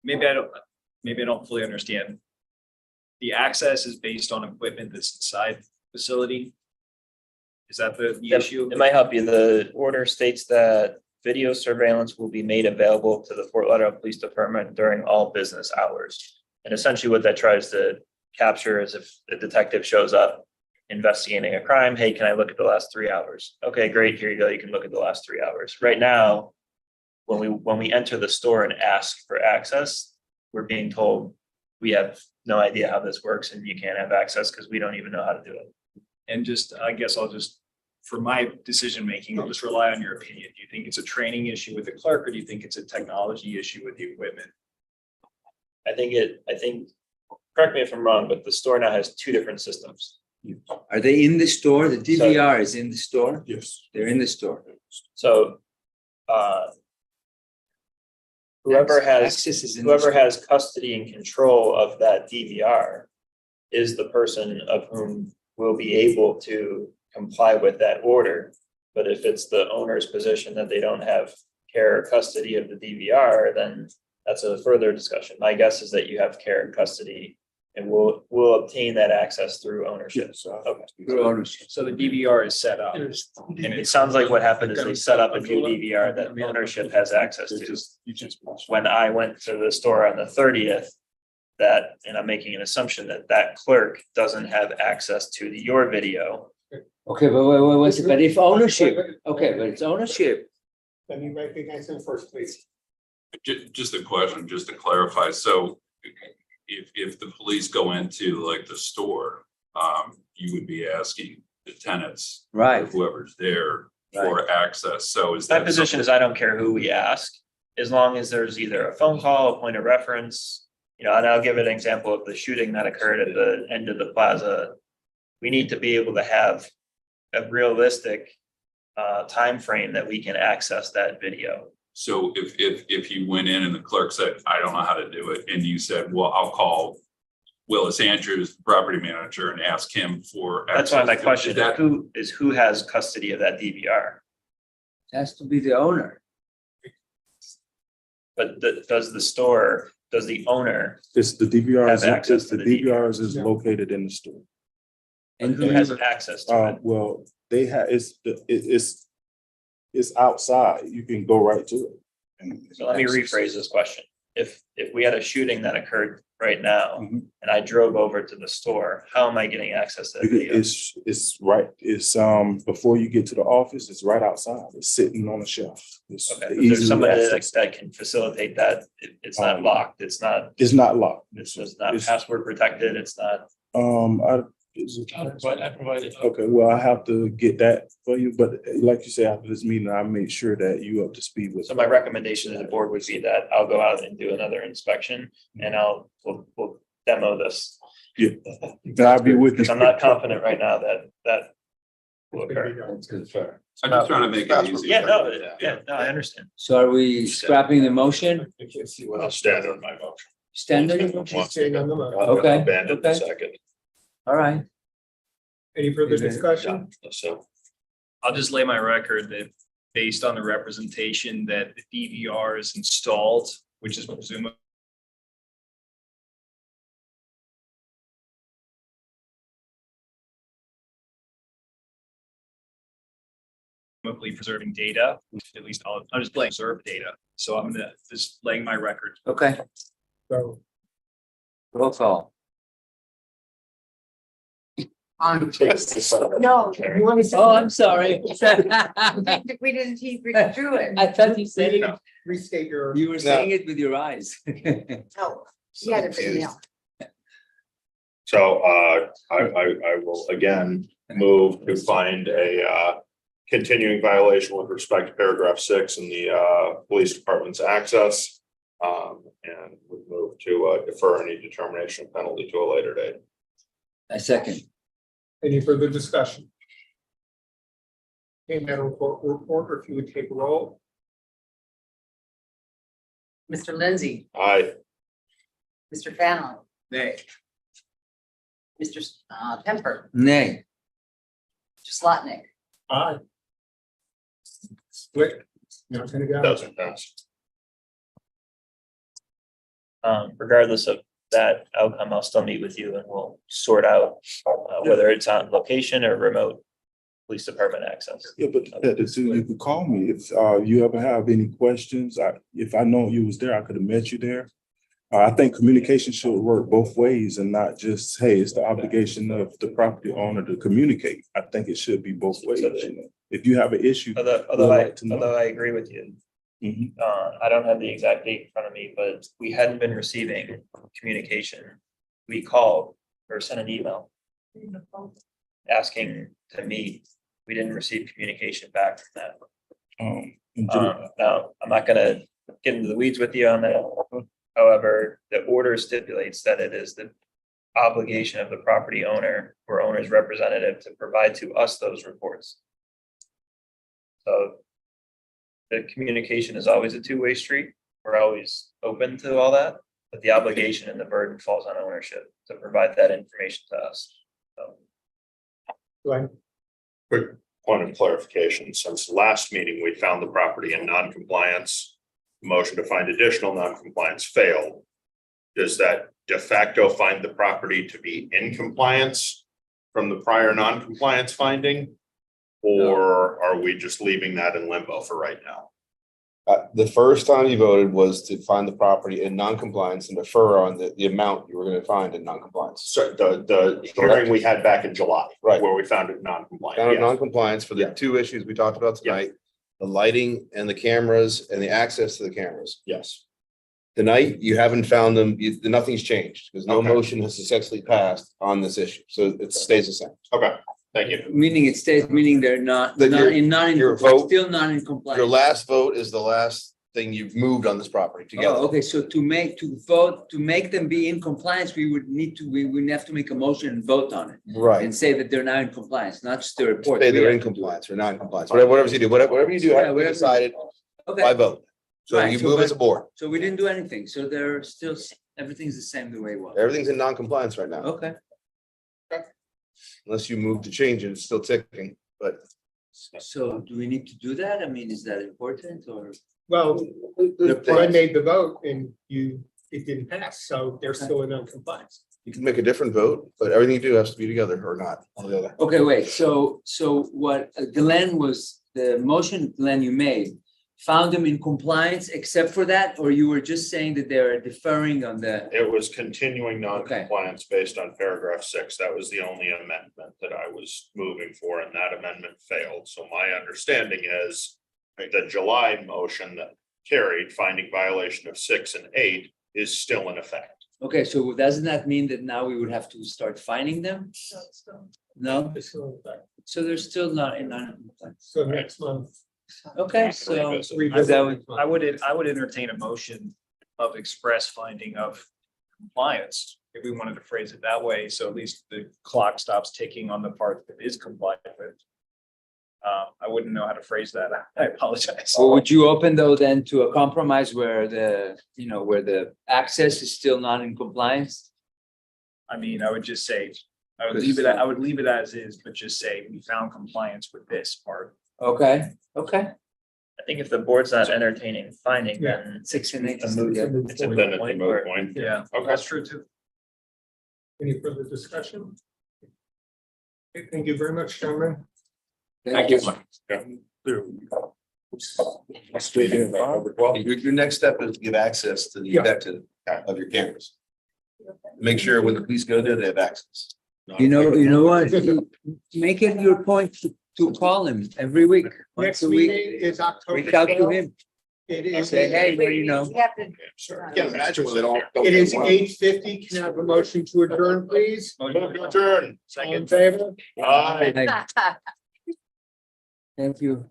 Maybe I don't fully understand. The access is based on equipment that's inside the facility. Is that the issue? It might help you. The order states that video surveillance will be made available to the Fort Lauderdale Police Department during all business hours. And essentially what that tries to capture is if the detective shows up investigating a crime, hey, can I look at the last 3 hours? Okay, great, here you go, you can look at the last 3 hours. Right now, when we enter the store and ask for access, we're being told we have no idea how this works and you can't have access because we don't even know how to do it. And just, I guess I'll just, for my decision making, I'll just rely on your opinion. Do you think it's a training issue with the clerk, or do you think it's a technology issue with the equipment? I think, correct me if I'm wrong, but the store now has 2 different systems. Are they in the store? The DVR is in the store? Yes. They're in the store. So, whoever Access is in the store. has custody and control of that DVR is the person of whom will be able to comply with that order. But if it's the owner's position that they don't have care or custody of the DVR, then that's a further discussion. My guess is that you have care and custody and we'll obtain that access through ownership. Yes. Okay. Through ownership. So the DVR is set up. And It sounds like what happened is they set up a new DVR that ownership has access to. When I went to the store on the 30th, and I'm making an assumption that clerk doesn't have access to your video. Okay, but wait, one second. But if ownership, okay, but it's ownership. Let me recognize him first, please. Just a question, just to clarify, so if the police go into like the store, you would be asking the tenants. Right. Or whoever's there for access, so is My that? position is I don't care who we ask, as long as there's either a phone call, a point of reference. And I'll give an example of the shooting that occurred at the end of the plaza. We need to be able to have a realistic time frame that we can access that video. So if you went in and the clerk said, I don't know how to do it, and you said, well, I'll call Willis Andrews, the property manager, and ask him for. That's why my access to it, question is who has custody of that DVR? It has to be the owner. But does the owner, It's the DVR, Have access to the the DVRs is located in the store. and who has access to it? Well, they have, it's outside. You can go right to it. and So let me access. rephrase this question. If we had a shooting that occurred right now Mhm. and I drove over to the store, how am I getting access to that video? It's right, it's before you get to the office, it's right outside. It's sitting on a shelf. It's Okay, but easily there's somebody accessed. that can facilitate that. It's not locked. It's not locked. It's just not It's- password protected. It's not. I provided. Okay, well, I have to get that for you, but like you say, after this meeting, I'll make sure that you up to speed with. So my recommendation to the board would be that I'll go out and do another inspection and we'll demo this. Yeah, and I'll be with you. Because I'm not confident right now that will occur. That's good for. I'm just trying to make it easy. Yeah, no, I understand. So are we scrapping the motion? I'll stand on my motion. Standard? Staying on the line. Okay, Abandon the okay. second. All right. Any further discussion? So I'll just lay my record that based on the representation that the DVR is installed, which is presumably preserving data, at least I'm just playing preserve data. So I'm gonna just laying my record. Okay, So, roll call. No. you want to- Oh, I'm sorry. We didn't keep reading through it. I thought you said it. restate your. You were saying it with your eyes. Oh, she had it written down. So I will again move to find a continuing violation with respect to paragraph 6 in the police department's access. And would move to defer any determination of penalty to a later date. I second. Any further discussion? Okay, Madam Clerk, reporter, if you would take a roll. Mr. Lindsay, Aye. Mr. Fallon, Nay. Mr. Temper, Nay. Mr. Slotnick, Aye. Quick. Not gonna go. Doesn't pass. Regardless of that outcome, I'll still meet with you and we'll sort out whether it's on location or remote police department access. Yeah, but so you could call me if you ever have any questions. If I know you was there, I could have met you there. I think communication should work both ways and not just, hey, it's the obligation of the property owner to communicate. I think it should be both ways. You know? If you have an issue. Although we'd like to know. I agree with you. Mhm. I don't have the exact date in front of me, but we hadn't been receiving communication. We called or sent an email asking to meet. We didn't receive communication back from that. In July. Now, I'm not gonna get into the weeds with you on that. However, the order stipulates that it is the obligation of the property owner or owner's representative to provide to us those reports. So the communication is always a two-way street. We're always open to all that, but the obligation and the burden falls on ownership to provide that information to us. So Glenn? Quick point of clarification, since last meeting, we found the property in non-compliance. Motion to find additional non-compliance failed. Does that de facto find the property to be in compliance from the prior non-compliance finding? Or are we just leaving that in limbo for right now? The first time you voted was to find the property in non-compliance and defer on the amount you were gonna find in non-compliance. So the hearing we had back in July. Right. Where we found it non-compliant. Found it Yes. non-compliance for the Yeah. two issues we talked about tonight, the lighting and the cameras and the access to the cameras. Yes. Tonight, you haven't found them, nothing's changed, because no Okay. motion has successfully passed on this issue, so it stays the same. Okay, thank you. Meaning it stays, meaning they're not, That not in your compliance, vote- still not in Your compliance. last vote is the last thing you've moved on this property together. Oh, okay, so to make them be in compliance, we would have to make a motion and vote on it. Right. And say that they're not in compliance, not just the report. Say We they're have in to do it. compliance or non-compliance, whatever you do, whatever you do, Yeah, have to be whatever. decided by Okay, vote. So Right, you so move but- as a board. so we didn't do anything, so they're still, everything's the same the way it was. Everything's in non-compliance right now, Okay, unless you move to change it, it's still ticking, but. so do we need to do that? I mean, is that important or? Well, Glenn made the vote and it didn't pass, so they're still in non-compliance. You can make a different vote, but everything you do has to be together or not. All together. Okay, wait, so what Glenn was, the motion Glenn you made, found them in compliance except for that, or you were just saying that they're deferring on the? It was continuing non-compliance based on paragraph 6. That was the only amendment that I was moving for, and that amendment failed. So my understanding is the July motion that carried, finding violation of 6 and 8, is still in effect. Okay, so doesn't that mean that now we would have to start finding them? No, It's still in effect. so they're still not in non-compliance. So next month. Okay, so. revisit that would- next month. I would entertain a motion of express finding of compliance, if we wanted to phrase it that way, so at least the clock stops ticking on the part that is compliant with. I wouldn't know how to phrase that. I apologize. Well, would you open though then to a compromise where where the access is still not in compliance? I mean, I would just say, I would leave it as is, but just say we found compliance with this part. Okay, I think if the board's not entertaining finding, Yeah. then 6 and 8. a moot- it's a Then moot it's a point moot where- point. Yeah, Okay. that's true too. Any further discussion? Okay, thank you very much, gentlemen. Thank you. Your next step is to give access to the Yeah. affected of your cameras. Make sure when the police go there, they have access. You know what? Make it your point to call him every week. Next Once a week. meeting is October. Reach out to 12th. him. It is. Say, hey, what do you know? We have to. I can't imagine when they don't. It is 8:50. Can I have a motion to adjourn, please? Motion to adjourn. All in favor? Aye. Hey, thank you.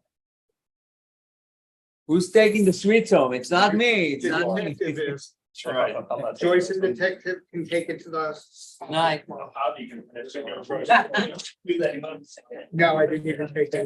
Who's taking the sweets home? It's not me. It's not me. Detective is. All right. Joyce and detective can take it to the. Night. No, I didn't even take that.